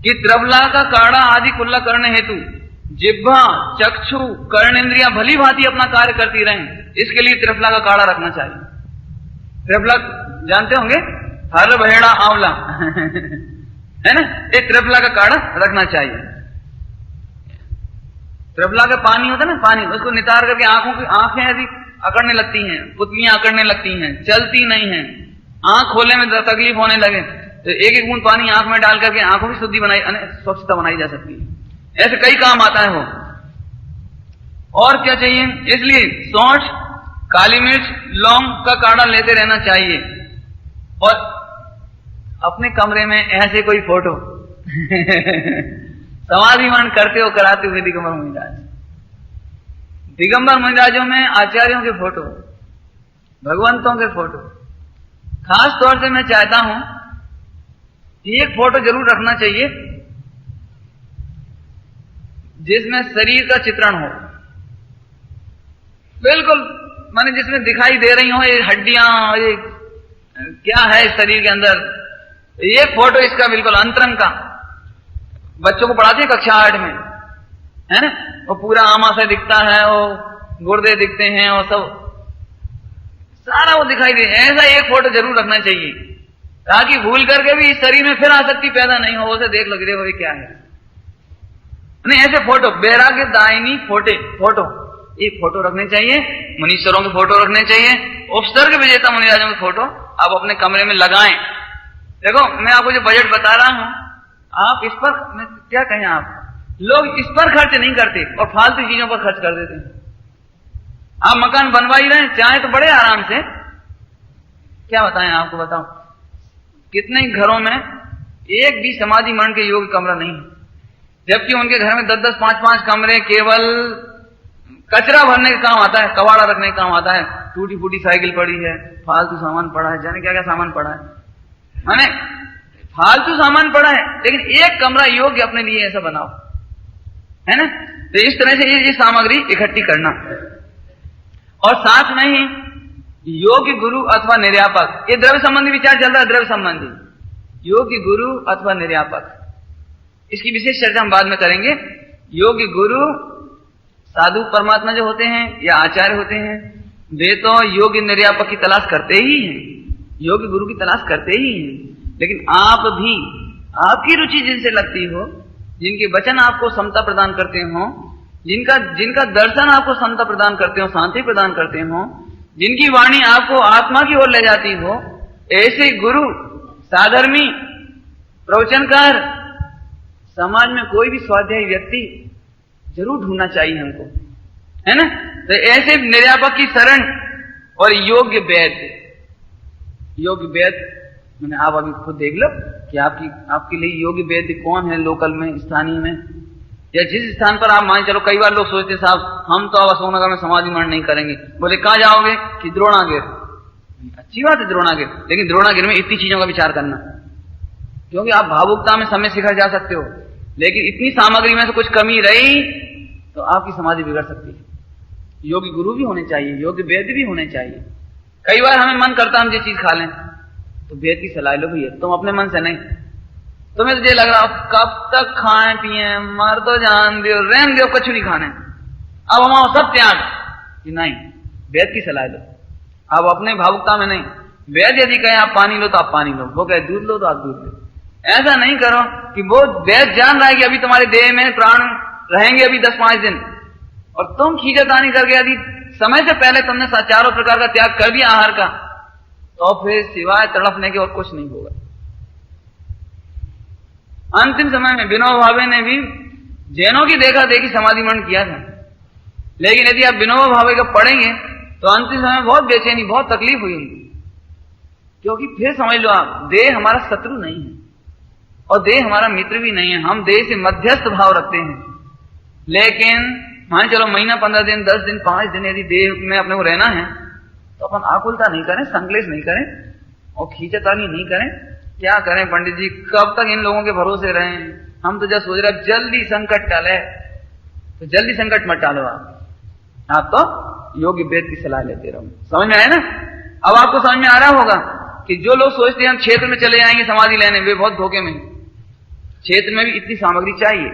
कि त्रिफला का काढ़ा आदि कुल्ला करने हेतु जिह्वा, चक्षु, कर्णेंद्रियां भली भांति अपना कार्य करती रहें, इसके लिए त्रिफला का काढ़ा रखना चाहिए। त्रिफला जानते होंगे, हर बहेड़ा आंवला है ना, एक त्रिफला का काढ़ा रखना चाहिए। त्रिफला का पानी होता है ना, पानी, उसको नितार करके आंखें यदि अकड़ने लगती हैं, पुतलियां अकड़ने लगती हैं, चलती नहीं हैं, आंख खोलने में तकलीफ होने लगे तो एक एक बूंद पानी आंख में डाल करके आंखों की शुद्धि बनाई, स्वच्छता बनाई जा सकती है। ऐसे कई काम आता है वो। और क्या चाहिए? इसलिए सौंठ, काली मिर्च, लौंग का काढ़ा लेते रहना चाहिए। और अपने कमरे में ऐसे कोई फोटो समाधि मरण करते हो कराते हुए दिगंबर मुनिराज, दिगंबर मुनिराजों में आचार्यों के फोटो, भगवंतों के फोटो, खास तौर से मैं चाहता हूं एक फोटो जरूर रखना चाहिए जिसमें शरीर का चित्रण हो, बिल्कुल माने जिसमें दिखाई दे रही हो ये हड्डियां, ये क्या है इस शरीर के अंदर, ये फोटो इसका बिल्कुल अंतरंग का। बच्चों को पढ़ाते हैं कक्षा 8 में, है ना, वो पूरा आमाशय दिखता है, वो गुर्दे दिखते हैं, और सब सारा वो दिखाई दे। ऐसा एक फोटो जरूर रखना चाहिए ताकि भूल करके भी इस शरीर में फिर आसक्ति पैदा नहीं हो, उसे देख लग रहे हो ये क्या है। नहीं, ऐसे फोटो, बैराग्य दायिनी फोटो एक फोटो रखने चाहिए, मुनीश्वरों के फोटो रखने चाहिए, उपसर्ग विजेता मुनिराजों के फोटो आप अपने कमरे में लगाएं। देखो मैं आपको जो बजट बता रहा हूं, आप इस पर क्या कहें, आप लोग इस पर खर्च नहीं करते और फालतू चीजों पर खर्च कर देते हैं। आप मकान बनवा ही रहे हैं, चाहे तो बड़े आराम से, क्या बताएं आपको, बताओ कितने घरों में एक भी समाधि मरण के योग्य कमरा नहीं है, जबकि उनके घर में 10-10, 5-5 कमरे केवल कचरा भरने का काम आता है, कबाड़ा रखने का काम आता है, टूटी फूटी साइकिल पड़ी है, फालतू सामान पड़ा है, जाने क्या क्या सामान पड़ा है, माने फालतू सामान पड़ा है, लेकिन एक कमरा योग्य अपने लिए ऐसा बनाओ, है ना। तो इस तरह से ये सामग्री इकट्ठी करना, और साथ में ही योग्य गुरु अथवा निर्यापक, ये द्रव्य संबंधी विचार चल रहा है, द्रव्य संबंधी योग्य गुरु अथवा निर्यापक, इसकी विशेष चर्चा हम बाद में करेंगे। योग्य गुरु साधु परमात्मा जो होते हैं या आचार्य होते हैं, वे तो योग्य निर्यापक की तलाश करते ही हैं, योग्य गुरु की तलाश करते ही हैं, लेकिन आप भी आपकी रुचि जिनसे लगती हो, जिनके वचन आपको समता प्रदान करते हो, जिनका दर्शन आपको समता प्रदान करते हो, शांति प्रदान करते हो, जिनकी वाणी आपको आत्मा की ओर ले जाती हो, ऐसे गुरु, साधर्मी, प्रवचनकार समाज में कोई भी स्वाध्यायी व्यक्ति जरूर ढूंढना चाहिए हमको, है ना। तो ऐसे निर्यापक की शरण और योग्य वैद्य मैंने आप अभी खुद देख लो कि आपके लिए योग्य वैद्य कौन है लोकल में, स्थानीय में, या जिस स्थान पर आप मान चलो। कई बार लोग सोचते साहब हम तो अब अशोकनगर में समाधि मरण नहीं करेंगे, बोले कहां जाओगे कि द्रोणागिर, अच्छी बात है द्रोणागिर, लेकिन द्रोणागिर में इतनी चीजों का विचार करना, क्योंकि आप भावुकता में समय शिखर जा सकते हो, लेकिन इतनी सामग्री में से कुछ कमी रही तो आपकी समाधि बिगड़ सकती है। योग्य गुरु भी होने चाहिए, योग्य वैद्य भी होने चाहिए। कई बार हमें मन करता हम ये चीज खा लें तो वैद्य की सलाह लो भैया, तुम अपने मन से नहीं, तुम्हें तो ये लग रहा कब तक खाएं पिए, मर तो जान दो, रहन दो, कुछ नहीं खाने, अब हम सब त्याग कि नहीं, वैद्य की सलाह लो। अब अपने भावुकता में नहीं, वैद्य यदि कहे आप पानी लो तो आप पानी लो, वो कहे दूध लो तो आप दूध लो। ऐसा नहीं करो कि वो वैद्य जान रहा है कि अभी तुम्हारे देह में प्राण रहेंगे अभी 10-5 दिन, और तुम खींचतानी करके यदि समय से पहले तुमने चारों प्रकार का त्याग कर दिया आहार का, तो फिर सिवाय तड़पने के और कुछ नहीं होगा। अंतिम समय में विनोबा भावे ने भी जैनों की देखा देखी समाधि मरण किया था, लेकिन यदि आप विनोबा भावे का पढ़ेंगे तो अंतिम समय बहुत बेचैनी, बहुत तकलीफ हुई उनको, क्योंकि फिर समझ लो आप, देह हमारा शत्रु नहीं है और देह हमारा मित्र भी नहीं है, हम देह से मध्यस्थ भाव रखते हैं। लेकिन मान चलो महीना, 15 दिन, 10 दिन, 5 दिन यदि देह में अपने को रहना है तो अपन आकुलता नहीं करें, संकलेश नहीं करें और खींचतानी नहीं करें। क्या करें पंडित जी, कब तक इन लोगों के भरोसे रहें? हम तो जब सोच रहे जल्दी संकट टाले, तो जल्दी संकट मत टालो आप तो योग्य वैद्य की सलाह लेते रहो। समझ में आया ना? अब आपको समझ में आ रहा होगा कि जो लोग सोचते हैं हम क्षेत्र में चले जाएंगे समाधि लेने, वे बहुत धोखे में। क्षेत्र में भी इतनी सामग्री चाहिए।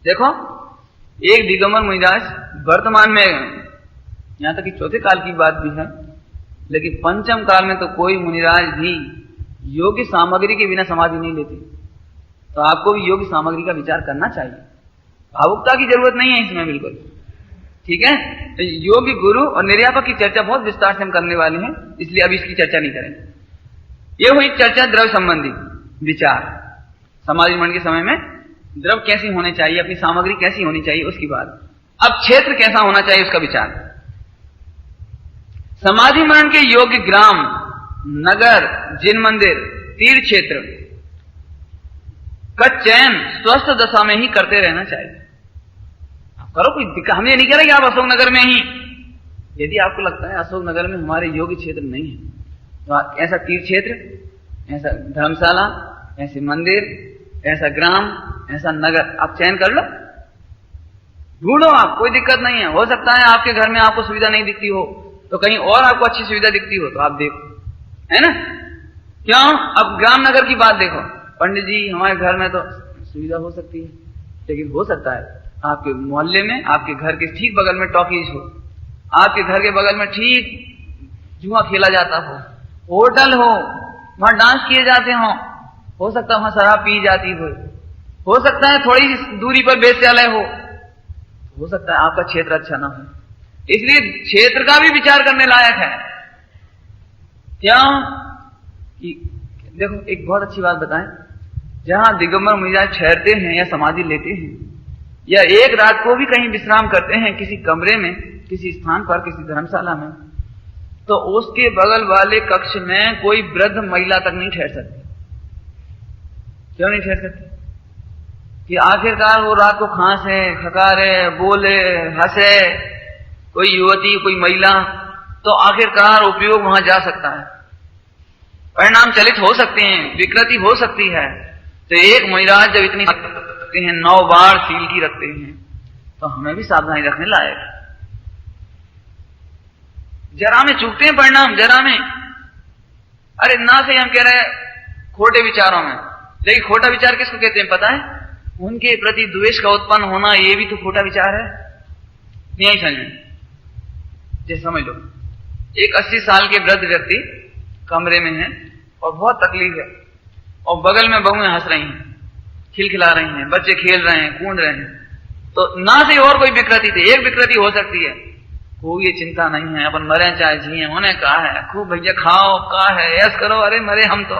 देखो एक दिगंबर मुनिराज वर्तमान में, यहां तक कि चौथे काल की बात भी है, लेकिन पंचम काल में तो कोई मुनिराज भी योग्य सामग्री के बिना समाधि नहीं लेते। तो आपको भी योग्य सामग्री का विचार करना चाहिए, भावुकता की जरूरत नहीं है इसमें बिल्कुल, ठीक है। तो योग्य गुरु और निर्यापक की चर्चा बहुत विस्तार से हम करने वाले हैं, इसलिए अभी इसकी चर्चा नहीं करेंगे। ये हुई चर्चा द्रव्य संबंधी विचार। समाधि मंडन के समय में द्रव्य कैसी होने चाहिए, अपनी सामग्री कैसी होनी चाहिए, उसकी बात। अब क्षेत्र कैसा होना चाहिए उसका विचार। समाधि मरण के योग्य ग्राम, नगर, जिन मंदिर, तीर्थ क्षेत्र का चयन स्वस्थ दशा में ही करते रहना चाहिए। आप करो, कोई दिक्कत, हम ये नहीं कह रहे कि आप अशोकनगर में ही, यदि आपको लगता है अशोकनगर में हमारे योग्य क्षेत्र नहीं है तो आप ऐसा तीर्थ क्षेत्र, ऐसा धर्मशाला, ऐसे मंदिर, ऐसा ग्राम, ऐसा नगर आप चयन कर लो, ढूंढो आप, कोई दिक्कत नहीं है। हो सकता है आपके घर में आपको सुविधा नहीं दिखती हो तो कहीं और आपको अच्छी सुविधा दिखती हो तो आप देखो, है ना। क्यों? अब ग्राम नगर की बात देखो, पंडित जी हमारे घर में तो सुविधा हो सकती है, लेकिन हो सकता है आपके मोहल्ले में, आपके घर के ठीक बगल में टॉकीज हो, आपके घर के बगल में ठीक जुआ खेला जाता हो, होटल हो, वहां डांस किए जाते हो सकता है वहां शराब पी जाती हो सकता है थोड़ी दूरी पर वेश्यालय हो सकता है आपका क्षेत्र अच्छा ना हो। इसलिए क्षेत्र का भी विचार करने लायक है। क्यों? कि देखो एक बहुत अच्छी बात बताएं, जहां दिगंबर मुनिराज ठहरते हैं या समाधि लेते हैं या एक रात को भी कहीं विश्राम करते हैं किसी कमरे में, किसी स्थान पर, किसी धर्मशाला में, तो उसके बगल वाले कक्ष में कोई वृद्ध महिला तक नहीं ठहर सकती। क्यों नहीं ठहर सकती? कि आखिरकार वो रात को खांसे, खकारे, बोले, हंसे, कोई युवती, कोई महिला, तो आखिरकार उपयोग वहां जा सकता है, परिणाम चलित हो सकते हैं, विकृति हो सकती है। तो एक महिराज जब इतनी रखते हैं, 9 बार सील की रखते हैं, तो हमें भी सावधानी रखने लायक है। जरा में चूकते हैं परिणाम, जरा में। अरे ना से हम कह रहे हैं खोटे विचारों में, लेकिन खोटा विचार किसको कहते हैं पता है? उनके प्रति द्वेष का उत्पन्न होना, ये भी तो खोटा विचार है। यही समझ, जैसे समझ लो एक 80 साल के वृद्ध व्यक्ति कमरे में है और बहुत तकलीफ है, और बगल में बहुएं हंस रही हैं, खिलखिला रही हैं, बच्चे खेल रहे हैं, कूद रहे हैं, तो ना से और कोई विकृति थी, एक विकृति हो सकती है, कोई ये चिंता नहीं है, अपन मरे चाहे जिए, उन्हें कहा है खूब भैया खाओ, कहा है ऐस करो, अरे मरे हम तो,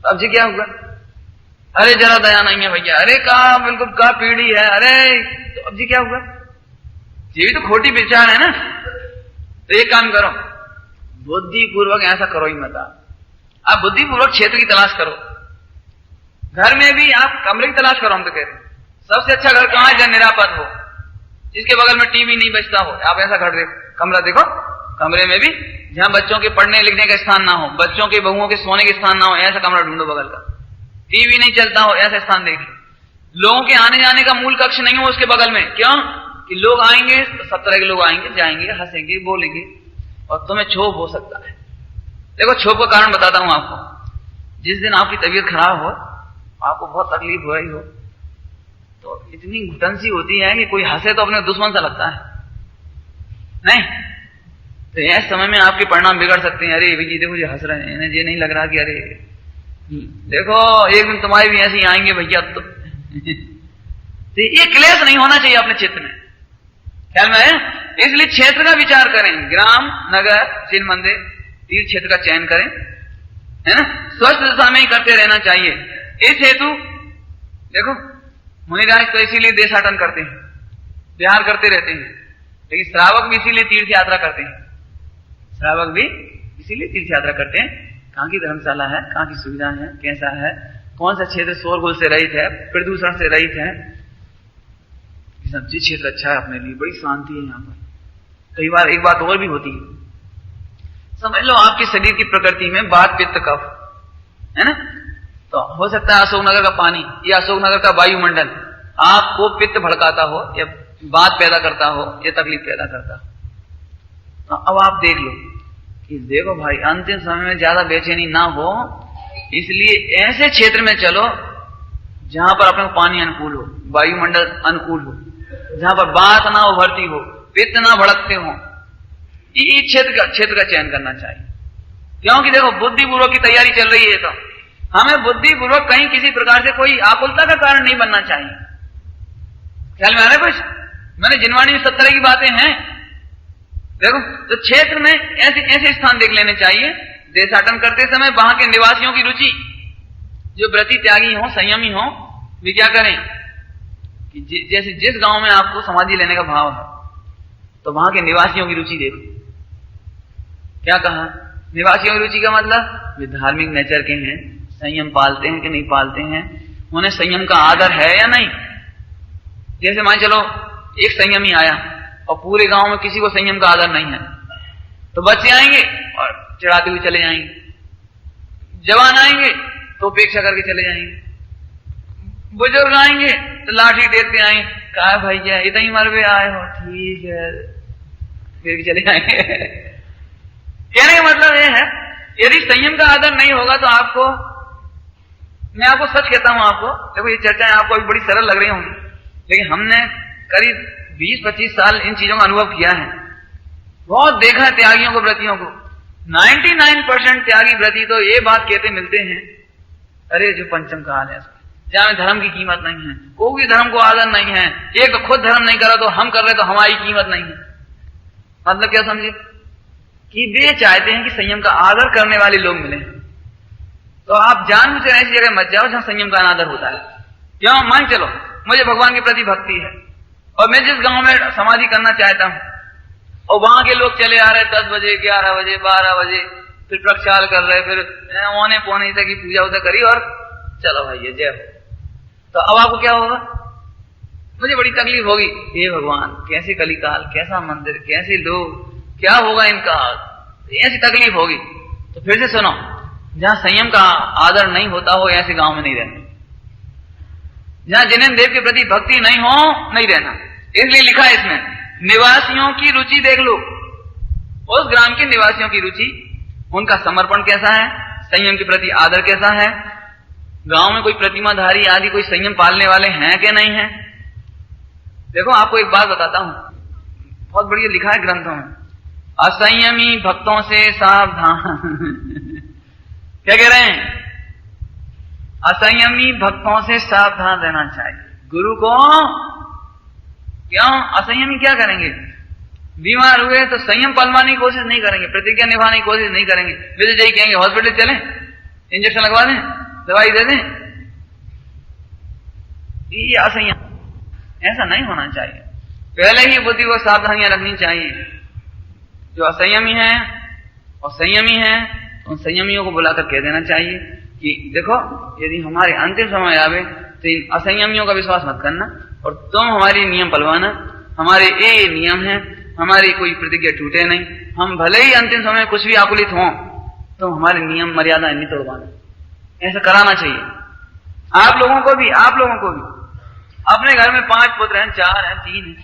अब जी क्या हुआ? अरे जरा दया नहीं है भैया, अरे कहा बिल्कुल का पीढ़ी है, अरे तो अब जी क्या हुआ? ये भी तो खोटी विचार है ना। तो एक काम करो, बुद्धिपूर्वक ऐसा करो ही मत। आप बुद्धिपूर्वक क्षेत्र की तलाश करो, घर में भी आप कमरे की तलाश करो। हम तो कहते हैं सबसे अच्छा घर कहाँ है? जहाँ निरापद हो, जिसके बगल में टीवी नहीं बजता हो। आप ऐसा घर देखो, कमरा देखो, कमरे में भी जहां बच्चों के पढ़ने लिखने का स्थान ना हो, बच्चों के बहुओं के सोने के स्थान ना हो, ऐसा कमरा ढूंढो बगल का। टीवी नहीं चलता हो, ऐसा स्थान देख लो। लोगों के आने जाने का मूल कक्ष नहीं हो उसके बगल में। क्यों? कि लोग आएंगे तो सब तरह के लोग आएंगे, जाएंगे, हंसेंगे, बोलेंगे, और तुम्हें क्षोभ हो सकता है। देखो क्षोभ का कारण बताता हूं आपको। जिस दिन आपकी तबीयत खराब हो, आपको बहुत तकलीफ हो रही हो, तो इतनी घुटन सी होती है कि कोई हंसे तो अपने दुश्मन सा लगता है, नहीं? तो ऐसे समय में आपके परिणाम बिगड़ सकते हैं। अरे भैया देखो ये हंस रहे हैं, इन्हें ये नहीं लग रहा कि अरे देखो एक दिन तुम्हारे भी ऐसे ही आएंगे भैया तो ये क्लेश नहीं होना चाहिए अपने क्षेत्र में, ख्याल में है? इसलिए क्षेत्र का विचार करें, ग्राम, नगर, जिन मंदिर, तीर्थ क्षेत्र का चयन करें, है ना। स्वस्थ दिशा में ही करते रहना चाहिए। इस हेतु देखो मुनिराज तो इसीलिए देशाटन करते हैं, विहार करते रहते हैं, लेकिन श्रावक भी इसीलिए तीर्थ यात्रा करते हैं। श्रावक भी इसीलिए तीर्थ यात्रा करते हैं, कहाँ की धर्मशाला है, कहाँ की सुविधा है, कैसा है, कौन सा क्षेत्र शोरगुल से रहित है, प्रदूषण से रहित है, सब चीज क्षेत्र अच्छा है अपने लिए, बड़ी शांति है यहाँ पर। कई बार एक बात और भी होती है, समझ लो आपके शरीर की प्रकृति में वात, पित्त, कफ है ना, तो हो सकता है अशोकनगर का पानी या अशोकनगर का वायुमंडल आपको पित्त भड़काता हो, या वात पैदा करता हो, या तकलीफ पैदा करता हो। तो अब आप देख लो कि देखो भाई अंतिम समय में ज्यादा बेचैनी ना हो, इसलिए ऐसे क्षेत्र में चलो जहां पर अपने पानी अनुकूल हो, वायुमंडल अनुकूल हो, जहां पर बात ना उभरती हो, पित्त ना भड़कते हो, इस क्षेत्र का चयन करना चाहिए। क्योंकि देखो बुद्धिपूर्वक की तैयारी चल रही है, तो हमें बुद्धिपूर्वक कहीं किसी प्रकार से कोई आकुलता का कारण नहीं बनना चाहिए। ख्याल में आ रहा है कुछ? मैंने जिनवाणी में सब तरह की बातें हैं। देखो तो क्षेत्र में ऐसे ऐसे स्थान देख लेने चाहिए देशाटन करते समय वहां के निवासियों की रुचि, जो व्रती त्यागी हो, संयमी हो, वे क्या करें कि जैसे जिस गांव में आपको समाधि लेने का भाव है तो वहां के निवासियों की रुचि देखो। क्या कहा? निवासियों की रुचि का मतलब वे धार्मिक नेचर के हैं, संयम पालते हैं कि नहीं पालते हैं, उन्हें संयम का आदर है या नहीं। जैसे मान चलो एक संयमी आया और पूरे गांव में किसी को संयम का आदर नहीं है, तो बच्चे आएंगे और चढ़ाते हुए चले जाएंगे, जवान आएंगे तो उपेक्षा करके चले जाएंगे, बुजुर्ग आएंगे तो लाठी देते आएंगे, कहा भैया इतना ही मरवे आए हो, ठीक है, फिर भी चले जाएंगे। कहने का मतलब यह है, यदि संयम का आदर नहीं होगा तो आपको, मैं आपको सच कहता हूं, आपको देखो ये चर्चाएं आपको अभी बड़ी सरल लग रही होंगी, लेकिन हमने करीब 20-25 साल इन चीजों का अनुभव किया है, बहुत देखा है त्यागियों को, व्रतियों को। 99% त्यागी व्रती तो ये बात कहते मिलते हैं, अरे जो पंचम काल है जहां धर्म की कीमत नहीं है, कोई धर्म को आदर नहीं है, एक खुद धर्म नहीं करा तो हम कर रहे तो हमारी कीमत नहीं है। मतलब क्या समझे कि वे चाहते हैं कि संयम का आदर करने वाले लोग मिले, तो आप जानबूझकर ऐसी जगह मत जाओ जहां संयम का अनादर होता है। क्यों? मान चलो मुझे भगवान के प्रति भक्ति है और मैं जिस गांव में समाधि करना चाहता हूं और वहां के लोग चले आ रहे 10 बजे, 11 बजे, 12 बजे, फिर प्रक्षाल कर रहे, फिर औने पौने तक की पूजा उजा करी और चलो भाई जय हो, तो अब आपको क्या होगा? मुझे बड़ी तकलीफ होगी, हे भगवान कैसे कलिकाल, कैसा मंदिर, कैसे लोग, क्या होगा इनका, ऐसी तकलीफ होगी। तो फिर से सुनो, जहां संयम का आदर नहीं होता हो ऐसे गांव में नहीं रहना, जहां जिनेन्द्र देव के प्रति भक्ति नहीं हो नहीं रहना। इसलिए लिखा है इसमें, निवासियों की रुचि देख लो, उस ग्राम के निवासियों की रुचि, उनका समर्पण कैसा है, संयम के प्रति आदर कैसा है, गांव में कोई प्रतिमाधारी आदि कोई संयम पालने वाले हैं कि नहीं है। देखो आपको एक बात बताता हूं, बहुत बढ़िया लिखा है ग्रंथों में, असंयमी भक्तों से सावधान। क्या कह रहे हैं? असंयमी भक्तों से सावधान रहना चाहिए। गुरु को क्यों? असंयमी क्या करेंगे? बीमार हुए तो संयम पालवाने की कोशिश नहीं करेंगे, प्रतिज्ञा निभाने की कोशिश नहीं करेंगे, वे तो यही कहेंगे हॉस्पिटल चलें, इंजेक्शन लगवा दें, दवाई दे दें। ये असंयम, ऐसा नहीं होना चाहिए। पहले ही बुद्धि को सावधानियां रखनी चाहिए। जो असंयमी है और संयमी है, उन संयमियों को बुलाकर कह देना चाहिए कि देखो यदि हमारे अंतिम समय आवे तो इन असंयमियों का विश्वास मत करना और तुम हमारे नियम पलवाना, हमारे ये नियम है, हमारी कोई प्रतिज्ञा टूटे नहीं, हम भले ही अंतिम समय कुछ भी आकुलित हों तो हमारे नियम मर्यादा नहीं तोड़वाना। ऐसा कराना चाहिए आप लोगों को भी। अपने घर में 5 पुत्र हैं, 4 हैं, 3 हैं,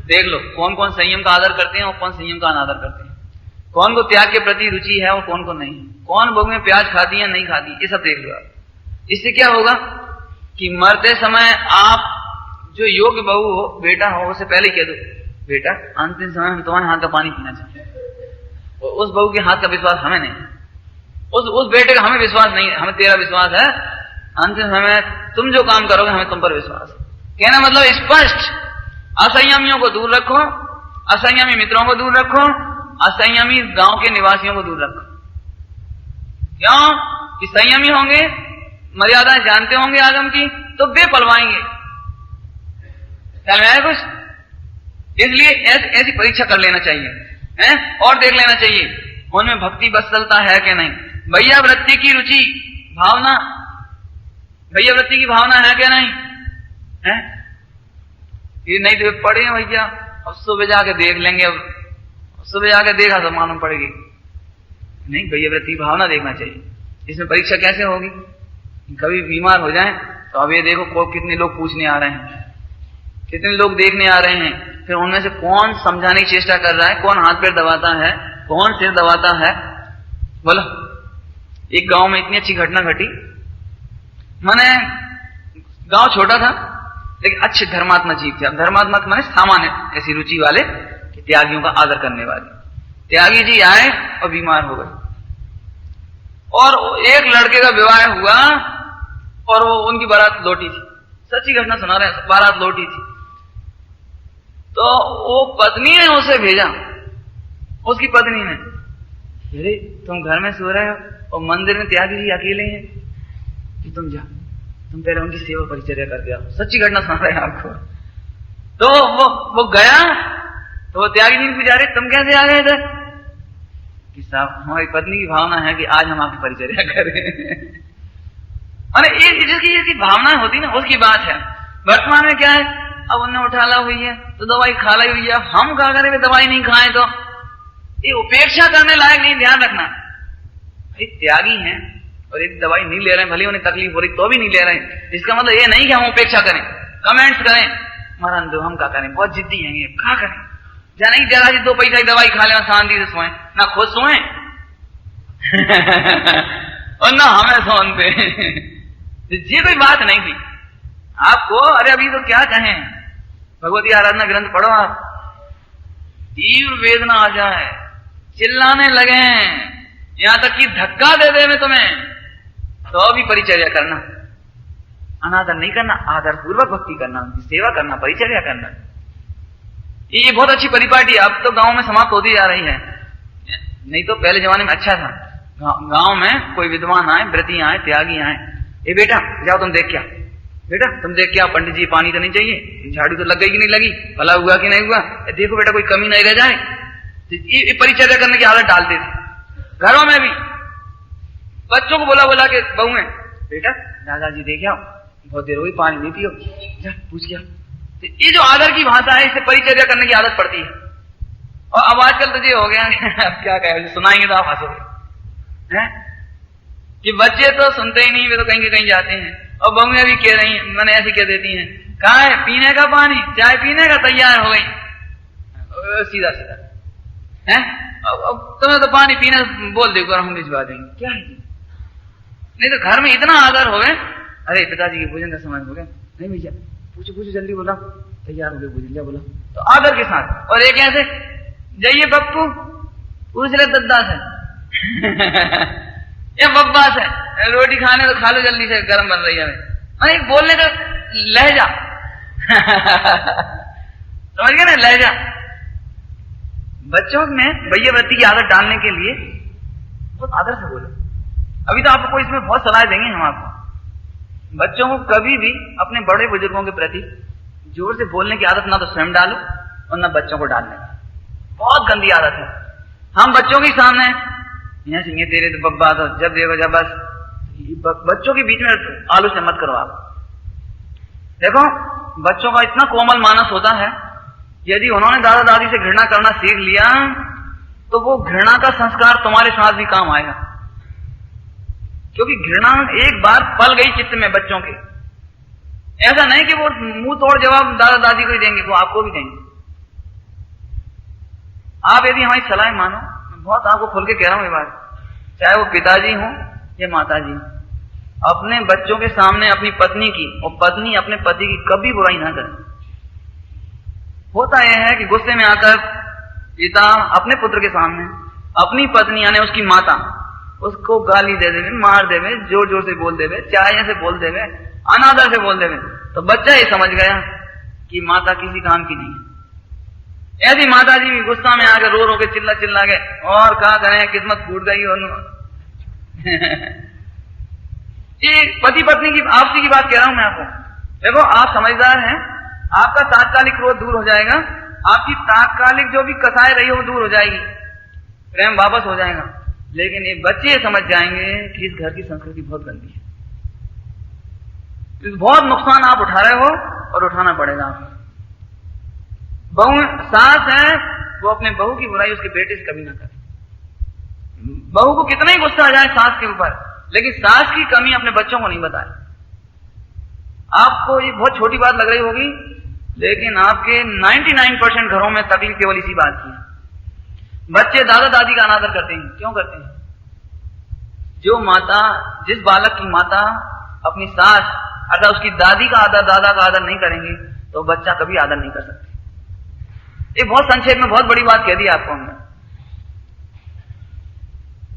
देख लो कौन कौन संयम का आदर करते हैं और कौन संयम का अनादर करते हैं, कौन को त्याग के प्रति रुचि है और कौन को नहीं, कौन बहू में प्याज खाती है नहीं खाती, ये सब देख लो आप। इससे क्या होगा कि मरते समय आप जो योग्य बहू हो, बेटा हो, उससे पहले कह दो बेटा अंतिम समय हम तुम्हारे हाथ का पानी पीना चाहते हैं, और उस बहू के हाथ का विश्वास हमें नहीं, उस बेटे का हमें विश्वास नहीं है, हमें तेरा विश्वास है, अंतिम समय तुम जो काम करोगे हमें तुम पर विश्वास है। कहना मतलब स्पष्ट, असंयमियों को दूर रखो, असंयमी मित्रों को दूर रखो, असंयमी गांव के निवासियों को दूर रखो। क्यों? कि संयमी होंगे, मर्यादाएं जानते होंगे आगम की, तो वे पलवाएंगे। ख्याल में आया कुछ? इसलिए ऐसी परीक्षा कर लेना चाहिए है? और देख लेना चाहिए उनमें भक्ति बसलता है कि नहीं। भैया वृत्ति की रुचि भावना, भैया वृत्ति की भावना है क्या नहीं है? ये नहीं तो पढ़े हैं भैया, अब सुबह जाके देख लेंगे, अब सुबह जाके देखा तो मालूम पड़ेगी नहीं। भैया वृत्ति की भावना देखना चाहिए। इसमें परीक्षा कैसे होगी? कभी बीमार हो जाए तो अब ये देखो कितने लोग पूछने आ रहे हैं, कितने लोग देखने आ रहे हैं, फिर उनमें से कौन समझाने की चेष्टा कर रहा है, कौन हाथ पैर दबाता है, कौन सिर दबाता है। बोलो एक गांव में इतनी अच्छी घटना घटी, माने गांव छोटा था लेकिन अच्छे धर्मात्मा जीव थे। अब धर्मात्मा माने सामान्य ऐसी रुचि वाले कि त्यागियों का आदर करने वाले। त्यागी जी आए और बीमार हो गए और एक लड़के का विवाह हुआ और वो उनकी बारात लौटी थी। सच्ची घटना सुना रहे हैं, बारात लौटी थी तो वो पत्नी ने उसे भेजा, उसकी पत्नी ने अरे तुम घर में सो रहे हो और मंदिर में त्यागी जी अकेले हैं कि तुम जा, तुम पहले उनकी सेवा परिचर्या करके आओ। सच्ची घटना सुना रहे हैं आपको। तो वो गया तो वो त्यागी जी पुजारी तुम कैसे आ गए इधर कि साहब हमारी पत्नी की भावना है कि आज हम आपकी परिचर्या करें। अरे जिसकी भावना होती ना उसकी बात है। वर्तमान में क्या है, अब उन्हें उठाला हुई है तो दवाई खा ली हुई है, हम क्या करें दवाई नहीं खाएं तो ये उपेक्षा करने लायक नहीं। ध्यान रखना, ये त्यागी हैं और एक दवाई नहीं ले रहे हैं, भले उन्हें तकलीफ हो रही तो भी नहीं ले रहे हैं, इसका मतलब ये नहीं कि हम उपेक्षा करें, कमेंट्स करें मरण दो, हम क्या करें, बहुत जिद्दी हैं ये, क्या करें, जाना ही जरा सी 2 पैसा की दवाई खा लेना, शांति से सोएं, ना खुद सोएं और ना हमें सोन पे। ये कोई बात नहीं थी आपको। अरे अभी तो क्या कहें, भगवती आराधना ग्रंथ पढ़ो आप, तीव्र वेदना आ जाए, चिल्लाने लगे, यहां तक कि धक्का दे दे मैं तुम्हें, तो भी परिचर्या करना, अनादर नहीं करना, आदर पूर्वक भक्ति करना, उनकी सेवा करना, परिचर्या करना। ये बहुत अच्छी परिपाटी अब तो गांव में समाप्त होती जा रही है। नहीं तो पहले जमाने में अच्छा था, गांव में कोई विद्वान आए, व्रती आए, त्यागी आए, ए बेटा जाओ तुम देख क्या, बेटा तुम देख क्या, पंडित जी पानी तो नहीं चाहिए, झाड़ू तो लग गई कि नहीं लगी, भला हुआ कि नहीं हुआ, देखो बेटा कोई कमी नहीं रह जाए। ये परिचर्या करने की आदत डालते थे। घरों में भी बच्चों को बोला के बहू में, बेटा दादाजी देख आओ, बहुत देर हो गई पानी नहीं पियो, जा पूछ क्या। तो ये जो आदर की भाषा है, इससे परिचर्या करने की आदत पड़ती है। और अब आजकल तो ये हो गया अब क्या कहे, सुनाएंगे तो आप हंसोगे हैं कि बच्चे तो सुनते ही नहीं, वे तो कहीं के कहीं जाते हैं। और बहुएं भी कह रही हैं, मैंने ऐसी कह देती हैं, कहा है पीने का पानी, चाय पीने का तैयार हो गई, सीधा सीधा है। अब तुम्हें तो पानी पीने बोल दे, हम भिजवा देंगे, क्या है नहीं तो घर में इतना आदर हो गए। अरे पिताजी के भोजन का समय हो गया, नहीं भैया पूछो जल्दी, बोला तैयार हो गए भोजन, बोला तो आदर के साथ। और एक ऐसे जाइए पप्पू पूछ ले दद्दा से या बब्बा से, रोटी खाने तो खा लो जल्दी से, गर्म बन रही है। एक बोलने का लहजा समझ गए ना, लहजा। बच्चों में भैया वृत्ति की आदत डालने के लिए बहुत आदर से बोले। अभी तो आपको इसमें बहुत सलाह देंगे हम आपको। बच्चों को कभी भी अपने बड़े बुजुर्गों के प्रति जोर से बोलने की आदत ना तो स्वयं डालो और ना बच्चों को डालने, बहुत गंदी आदत है। हम बच्चों के सामने यहाँ से तेरे तो बब्बा तो जब देखो जब, बस बच्चों के बीच में आलोचना मत करो आप। देखो बच्चों का इतना कोमल मानस होता है, यदि उन्होंने दादा दादी से घृणा करना सीख लिया तो वो घृणा का संस्कार तुम्हारे साथ भी काम आएगा। क्योंकि घृणा एक बार पल गई चित्त में बच्चों के, ऐसा नहीं कि वो मुंह तोड़ जवाब दादा दादी को ही देंगे, वो आपको भी देंगे। आप यदि हमारी सलाह मानो, मैं बहुत आपको खुल के कह रहा हूं ये बात, चाहे वो पिताजी हो या माताजी, अपने बच्चों के सामने अपनी पत्नी की और पत्नी अपने पति की कभी बुराई ना करे। होता यह है कि गुस्से में आकर पिता अपने पुत्र के सामने अपनी पत्नी यानी उसकी माता उसको गाली दे देवे, मार देवे, जोर जोर से बोल देवे, चाहे से बोल देवे, अनादर से बोल देवे, तो बच्चा ये समझ गया कि माता किसी काम की नहीं है। ऐसी माता जी भी गुस्सा में आकर रो रो के चिल्ला के और क्या करें, किस्मत फूट गई। और ये पति पत्नी की आपसी की बात कह रहा हूं मैं आपको। देखो आप समझदार हैं, आपका तात्कालिक क्रोध दूर हो जाएगा, आपकी तात्कालिक जो भी कसाई रही हो वो दूर हो जाएगी, प्रेम वापस हो जाएगा। लेकिन ये बच्चे समझ जाएंगे कि इस घर की संस्कृति बहुत गंदी है, बहुत नुकसान आप उठा रहे हो और उठाना पड़ेगा आपको। बहू सास है, वो अपने बहू की बुराई उसके बेटे से कभी ना करे। बहू को कितना ही गुस्सा आ जाए सास के ऊपर, लेकिन सास की कमी अपने बच्चों को नहीं बताए। आपको ये बहुत छोटी बात लग रही होगी, लेकिन आपके 99% घरों में तकलीफ केवल इसी बात की है। बच्चे दादा दादी का अनादर करते हैं, क्यों करते हैं? जो माता, जिस बालक की माता अपनी सास अगर उसकी दादी का आदर, दादा का आदर नहीं करेंगे तो बच्चा कभी आदर नहीं कर सकते। ये बहुत संक्षेप में बहुत बड़ी बात कह दी आपको हमने।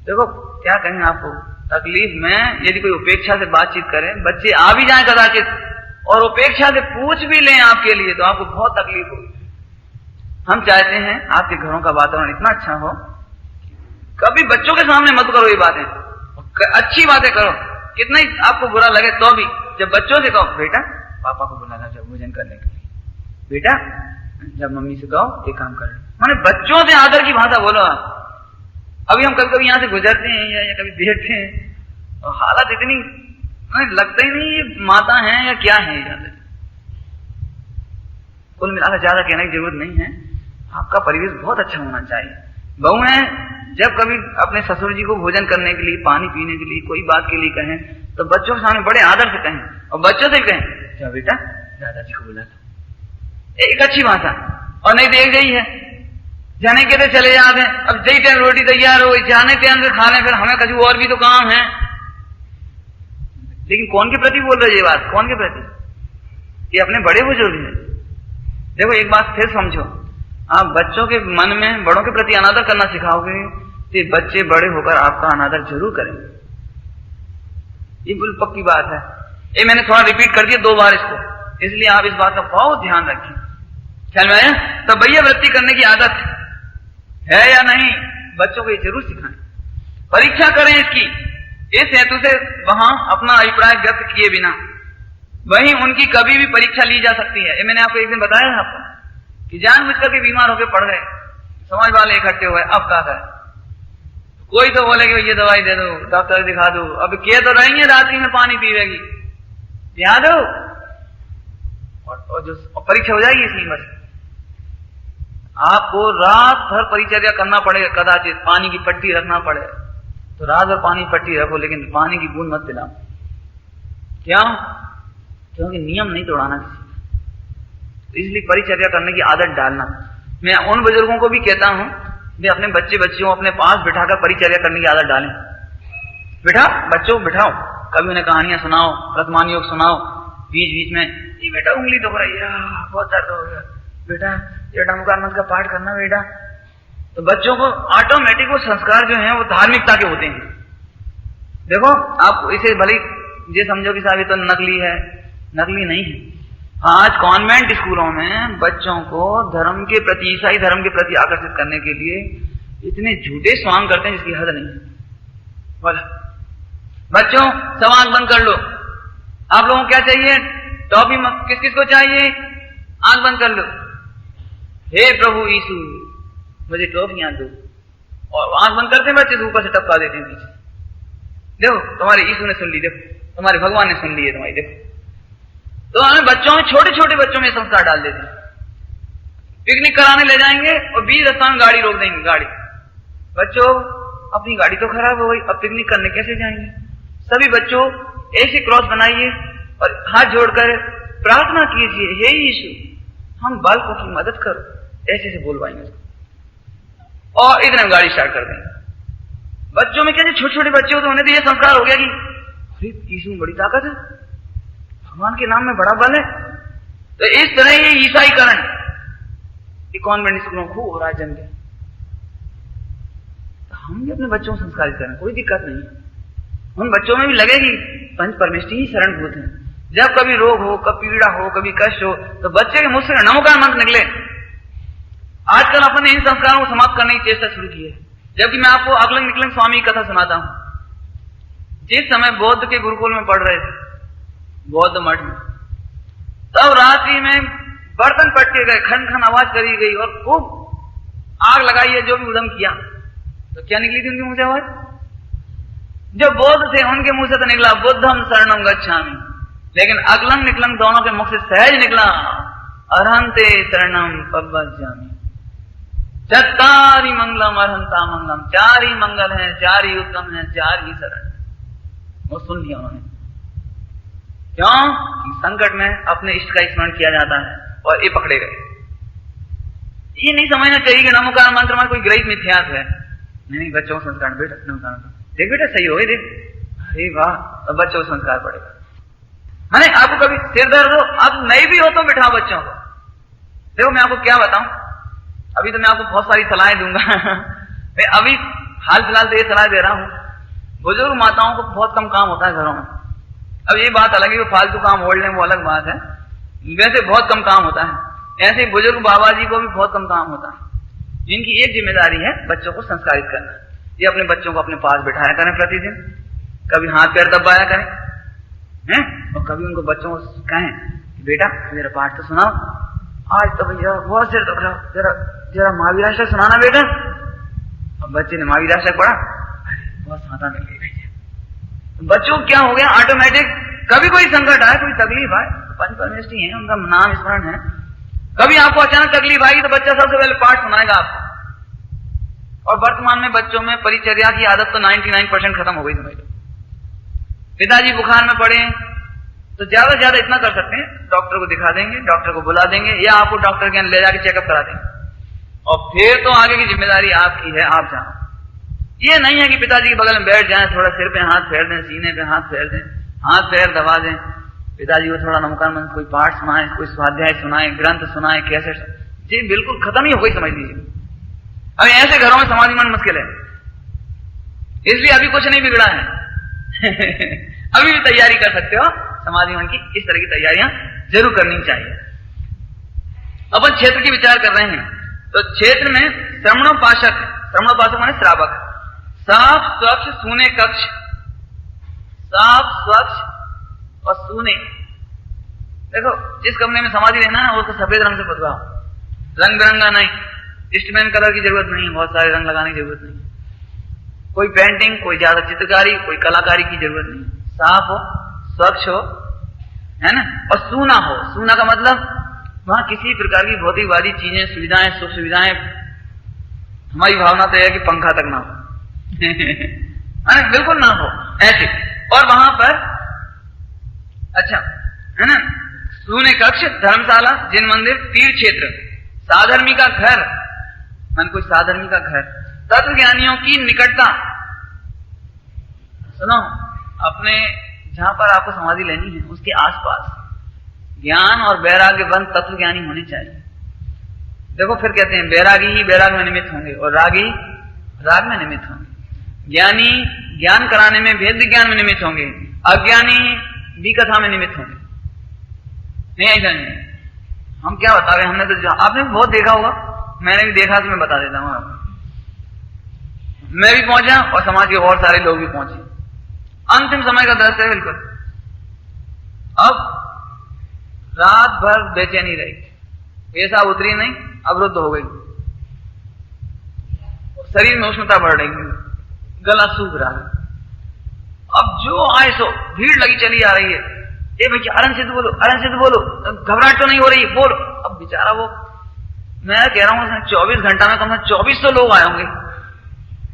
देखो क्या कहें आपको, तकलीफ में यदि कोई उपेक्षा से बातचीत करे, बच्चे आ भी जाए कदाचित और उपेक्षा से पूछ भी लें आपके लिए, तो आपको बहुत तकलीफ होगी। हम चाहते हैं आपके घरों का वातावरण इतना अच्छा हो, कभी बच्चों के सामने मत करो ये बातें, अच्छी बातें करो, कितना ही आपको बुरा लगे तो भी। जब बच्चों से कहो बेटा पापा को बुलाना जब भोजन करने के लिए, बेटा जब मम्मी से कहो ये काम कर लो, माने बच्चों से आदर की भाषा बोलो आप। अभी हम कभी कभी यहाँ से गुजरते हैं या कभी बैठते हैं और हालत इतनी लगता ही नहीं ये माता है या क्या है। कुल मिलाकर ज्यादा कहने की जरूरत नहीं है, आपका परिवेश बहुत अच्छा होना चाहिए। बहू है जब कभी अपने ससुर जी को भोजन करने के लिए, पानी पीने के लिए, कोई बात के लिए कहें तो बच्चों के सामने बड़े आदर से कहें और बच्चों से कहें क्या बेटा दादाजी को बुला दो, एक अच्छी भाषा। और नहीं देख गई है जाने के तो चले जाते हैं, अब जई टाइम रोटी तैयार हो गई जाने टाइम से खाने, फिर हमें कभी और भी तो काम है। लेकिन कौन के प्रति बोल रहे ये बात, कौन के प्रति? ये अपने बड़े बुजुर्ग हैं। देखो एक बात फिर समझो, आप बच्चों के मन में बड़ों के प्रति अनादर करना सिखाओगे तो बच्चे बड़े होकर आपका अनादर जरूर करेंगे। ये बिल्कुल पक्की बात है। ये मैंने थोड़ा रिपीट कर दिया 2 बार इसको, इसलिए आप इस बात का बहुत ध्यान रखें। ख्याल में आया? तो भैया वृत्ति करने की आदत है या नहीं, बच्चों को ये जरूर सिखाएं। परीक्षा करें इसकी, इस हेतु से वहां अपना अभिप्राय व्यक्त किए बिना वहीं उनकी कभी भी परीक्षा ली जा सकती है। ये मैंने आपको एक दिन बताया था आपको कि जानबूझ करके बीमार होकर पड़ गए, समाज वाले इकट्ठे हुए, अब क्या करें? कोई तो बोले कि ये दवाई दे दो, डॉक्टर दिखा दो, अब कह तो रहेंगे रात्रि में पानी पीवेगी, पिला दो और जो परीक्षा हो जाएगी इसलिए बस। आपको रात भर परिचर्या करना पड़ेगा, कदाचित पानी की पट्टी रखना पड़े तो रात भर पानी पट्टी रखो, लेकिन पानी की बूंद मत पिलाओ। क्यों? क्योंकि नियम नहीं तोड़ाना किसी का, तो इसलिए परिचर्या करने की आदत डालना। मैं उन बुजुर्गों को भी कहता हूं वे अपने बच्चों अपने पास बिठाकर परिचर्या करने की आदत डालें। बिठा बच्चों बिठाओ, कभी उन्हें कहानियां सुनाओ, वर्तमान योग सुनाओ, बीच बीच में ये बेटा उंगली दुख रही है, बहुत दर्द हो गया, बेटा ये डमकार मत का पाठ करना बेटा। तो बच्चों को ऑटोमेटिक वो संस्कार जो हैं वो धार्मिकता के होते हैं। देखो आप इसे भले ये समझो कि साहब ये तो नकली है, नकली नहीं है। आज कॉन्वेंट स्कूलों में बच्चों को धर्म के प्रति, ईसाई धर्म के प्रति आकर्षित करने के लिए इतने झूठे स्वांग करते हैं जिसकी हद नहीं है। बोला बच्चों सब आंख बंद कर लो, आप लोगों को क्या चाहिए? टॉफी किस किस को चाहिए? आंख बंद कर लो। हे प्रभु यीशु मुझे टॉफियां दो, और आंख बंद करते हैं बच्चे से ऊपर से टपका देते हैं पीछे। देखो तुम्हारे यीशु ने सुन ली, देखो तुम्हारे भगवान ने सुन ली है तुम्हारी, देखो। तो हमें बच्चों में, छोटे छोटे बच्चों में संस्कार डाल देते हैं। पिकनिक कराने ले जाएंगे और 20 रास्ता में गाड़ी रोक देंगे। गाड़ी, बच्चों अपनी गाड़ी तो खराब हो गई, अब पिकनिक करने कैसे जाएंगे? सभी बच्चों ऐसे क्रॉस बनाइए और हाथ जोड़कर प्रार्थना कीजिए, हे यीशु हम बालकों की मदद करो, ऐसे से बोलवाएंगे उसको और इतने में गाड़ी स्टार्ट कर देंगे। बच्चों में कैसे छोटे छोटे बच्चे हो तो उन्हें तो ये संस्कार हो गया कि अरे यीशु में बड़ी ताकत है, भगवान के नाम में बड़ा बल है। तो इस तरह ये ईसाईकरण ये कॉन्वेंट स्कूलों को खूब हो रहा है जन के। हम भी अपने बच्चों को संस्कारित करें, कोई दिक्कत नहीं है। उन बच्चों में भी लगेगी पंच परमेष्ठी ही शरणभूत है। जब कभी रोग हो, कभी पीड़ा हो, कभी कष्ट हो तो बच्चे के मुंह से नमोकार मंत्र निकले। आजकल अपन ने इन संस्कारों को समाप्त करने की चेष्टा शुरू की है। जबकि मैं आपको अगलंग निकलंग स्वामी की कथा सुनाता हूं। जिस समय बौद्ध के गुरुकुल में पढ़ रहे थे, बौद्ध मठ में, तब रात्रि में बर्तन पटके गए, खन खन आवाज करी गई और खूब आग लगाई है, जो भी उदम किया। तो क्या निकली थी उनके मुंह से आवाज? जो बौद्ध थे उनके मुंह से तो निकला बुद्धम शरणम गच्छामि, लेकिन अगलंग निकलंग दोनों के मुख से सहज निकला अरहंते शरणम पवज्जामि। चत्तारि मंगलम अरहंता मंगलम, 4 ही मंगल हैं, 4 ही उत्तम हैं, 4 ही शरण। वो सुन लिया उन्होंने। क्यों? कि संकट में अपने इष्ट का स्मरण किया जाता है और ये पकड़े गए। ये नहीं समझना चाहिए कि नमोकार मंत्र में कोई ग्रहित मिथ्यात्व है। नहीं, बच्चों को संस्कार बेटा नमोकार देख बेटा सही हो गई, देख अरे वाह, अब बच्चों को संस्कार पड़ेगा। मैंने आपको कभी सिर दर्द हो, आप नहीं भी हो तो बिठाओ बच्चों को। देखो मैं आपको क्या बताऊं, अभी तो मैं आपको बहुत सारी सलाहें दूंगा मैं अभी हाल फिलहाल तो ये सलाह दे रहा हूं। बुजुर्ग माताओं को बहुत कम काम होता है घरों में। अब ये बात अलग है कि फालतू काम ओढ़ लें, वो अलग बात है, वैसे बहुत कम काम होता है। ऐसे बुजुर्ग बाबा जी को भी बहुत कम काम होता है। जिनकी एक जिम्मेदारी है बच्चों को संस्कारित करना। ये अपने बच्चों को अपने पास बिठाया करें प्रतिदिन, कभी हाथ पैर दबाया करें, हैं? और कभी उनको बच्चों को कहें बेटा मेरा पाठ तो सुनाओ, आज तो भैया बहुत सिर दुख रहा, जरा जरा महावीराष्टक सुनाना बेटा। अब बच्चे ने महावीराष्टक पढ़ा, बहुत साधा मिल गई भैया। बच्चों को क्या हो गया ऑटोमेटिक, कभी कोई संकट आए, कोई तकलीफ आए, पंच परमेष्ठी है, उनका नाम स्मरण है, कभी आपको अचानक तकलीफ आएगी तो बच्चा सबसे पहले पाठ सुनाएगा आपको। और वर्तमान में बच्चों में परिचर्या की आदत तो 99% खत्म हो गई समझ लो। पिताजी बुखार में पड़े तो ज्यादा से ज्यादा इतना कर सकते हैं, डॉक्टर को दिखा देंगे, डॉक्टर को बुला देंगे, या आपको डॉक्टर के यहाँ ले जाके चेकअप करा देंगे, और फिर तो आगे की जिम्मेदारी आपकी है, आप जाओ। ये नहीं है कि पिताजी के बगल में बैठ जाएं, थोड़ा सिर पे हाथ फेर दें, सीने पे हाथ फेर दें, हाथ पैर दबा दें, पिताजी को थोड़ा नमकार मन कोई पाठ सुनाए, कोई स्वाध्याय सुनाए, ग्रंथ सुनाए, कैसे, जी बिल्कुल खत्म ही हो गई समझ लीजिए। अभी ऐसे घरों में समाधि मन मुश्किल है, इसलिए अभी कुछ नहीं बिगड़ा है अभी भी तैयारी कर सकते हो समाधि मन की, इस तरह की तैयारियां जरूर करनी चाहिए। अपन क्षेत्र की विचार कर रहे हैं, तो क्षेत्र में श्रवणोपासक, श्रवणोपासक माने श्रावक, साफ स्वच्छ सूने कक्ष, साफ स्वच्छ और सूने। देखो जिस कमरे में समाधि लेना है उसको सफेद रंग से पुतवाओ, रंग बिरंगा नहीं, ईस्टमैन कलर की जरूरत नहीं, बहुत सारे रंग लगाने की जरूरत नहीं, कोई पेंटिंग, कोई ज्यादा चित्रकारी, कोई कलाकारी की जरूरत नहीं, साफ हो, स्वच्छ हो, है ना, और सूना हो। सूना का मतलब वहां किसी प्रकार की भौतिकवादी चीजें, सुविधाएं, सुख सुविधाएं, हमारी भावना तो है कि पंखा तक ना हो बिल्कुल ना हो ऐसे। और वहां पर अच्छा है ना, सूने कक्ष, धर्मशाला, जिन मंदिर, तीर्थ क्षेत्र, साधर्मी का घर, मन कोई साधर्मी का घर, तत्व ज्ञानियों की निकटता। सुनो, अपने जहां पर आपको समाधि लेनी है उसके आसपास ज्ञान और वैराग्यवंत तत्व ज्ञानी होने चाहिए। देखो फिर कहते हैं वैरागी ही वैराग में निमित्त होंगे और रागी राग में निमित्त होंगे, ज्ञानी ज्ञान कराने में, भेद विज्ञान में निमित्त होंगे, अज्ञानी भी कथा में निमित्त होंगे। नहीं ऐसा नहीं, हम क्या बता रहे, हमने तो आपने भी बहुत देखा होगा, मैंने भी देखा, तो मैं बता देता हूं आपको। मैं भी पहुंचा और समाज के और सारे लोग भी पहुंचे, अंतिम समय का दृश्य है बिल्कुल। अब रात भर बेचैनी रही, पेशा उतरी नहीं, अवरुद्ध हो गई, शरीर में उष्णता बढ़ रही, गला सूख रहा है। अब जो आए सो भीड़ लगी चली आ रही है, ए भैया आराम से तो बोलो, आराम से तो बोलो, घबराहट तो नहीं हो रही, बोलो। अब बेचारा वो, मैं कह रहा हूं 24 घंटा में कम से 2400 लोग आए होंगे,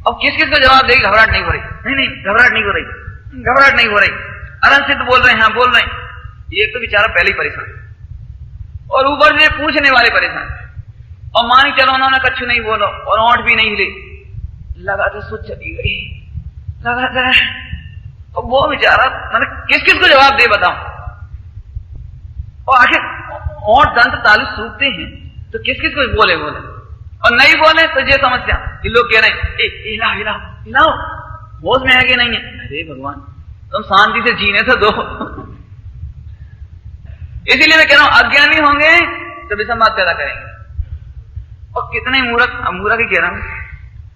अब किस किस को जवाब देगी, घबराहट नहीं हो रही, नहीं घबराहट नहीं हो रही, घबराहट नहीं हो रही, आराम से तो बोल रहे हैं, हाँ बोल रहे हैं। ये तो बेचारा पहले ही परेशान, और ऊपर से पूछने वाले परेशान, और मान चलो उन्होंने कच्छ नहीं बोलो और ओंठ भी नहीं हिली, लगातार सुध चली गई लगातार। और वो बेचारा मैंने किस किस को जवाब दे बताऊं, और आखिर ओंठ दंत तालु सूखते हैं तो किस किस को बोले, और नहीं बोले तो ये समस्या कि लोग कह रहे हैं हिलाओ हिलाओ हिलाओ, होश में है कि नहीं है। अरे भगवान तुम शांति से जीने तो दो इसीलिए मैं कह रहा हूं अज्ञानी होंगे तो विसंवाद पैदा करेंगे, और कितने मूर्ख ही कह रहा हूं,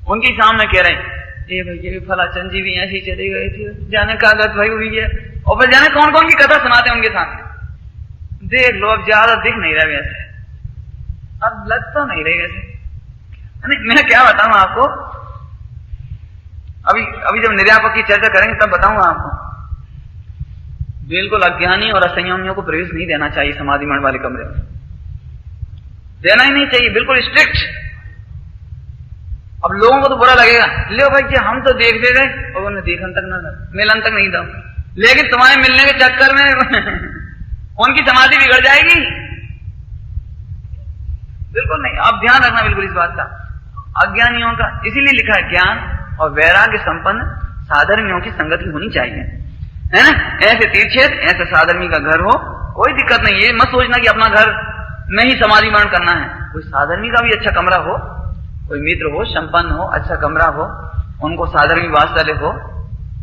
उनके सामने कह रहे हैं ये भैया फला चंद जी भी ऐसे ही चले गए थे, जाने कागज भाई हुई है, और फिर जाने कौन कौन की कथा सुनाते हैं उनके सामने। देख लो अब ज्यादा दिख नहीं रहा वैसे, अब लग तो नहीं रही वैसे। मैं क्या बताऊं आपको, अभी जब निर्यापक की चर्चा करेंगे तब बताऊंगा आपको। बिल्कुल अज्ञानी और असंयमियों को प्रवेश नहीं देना चाहिए समाधि मंडल वाले कमरे में, देना ही नहीं चाहिए, बिल्कुल स्ट्रिक्ट। अब लोगों को तो बुरा लगेगा, लो भाई कि हम तो देख दे गए और उन्हें देखन तक ना था, मिलन तक नहीं था, लेकिन तुम्हारे मिलने के चक्कर में उनकी समाधि बिगड़ जाएगी। बिल्कुल नहीं, आप ध्यान रखना बिल्कुल इस बात का, अज्ञानियों का। इसीलिए लिखा है ज्ञान और वैराग्य संपन्न साधर्मियों की संगति होनी चाहिए, है ना। ऐसे तीर्थक्षेत्र, ऐसे साधर्मी का घर हो, कोई दिक्कत नहीं। ये मत सोचना कि अपना घर में ही समाधि मरण करना है, कोई साधर्मी का भी अच्छा कमरा हो, कोई मित्र हो, संपन्न हो, अच्छा कमरा हो, उनको साधर्मी वात्सल्य हो,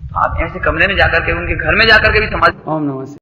तो आप ऐसे कमरे में जाकर के, उनके घर में जाकर के भी समाधि। ओम नमः।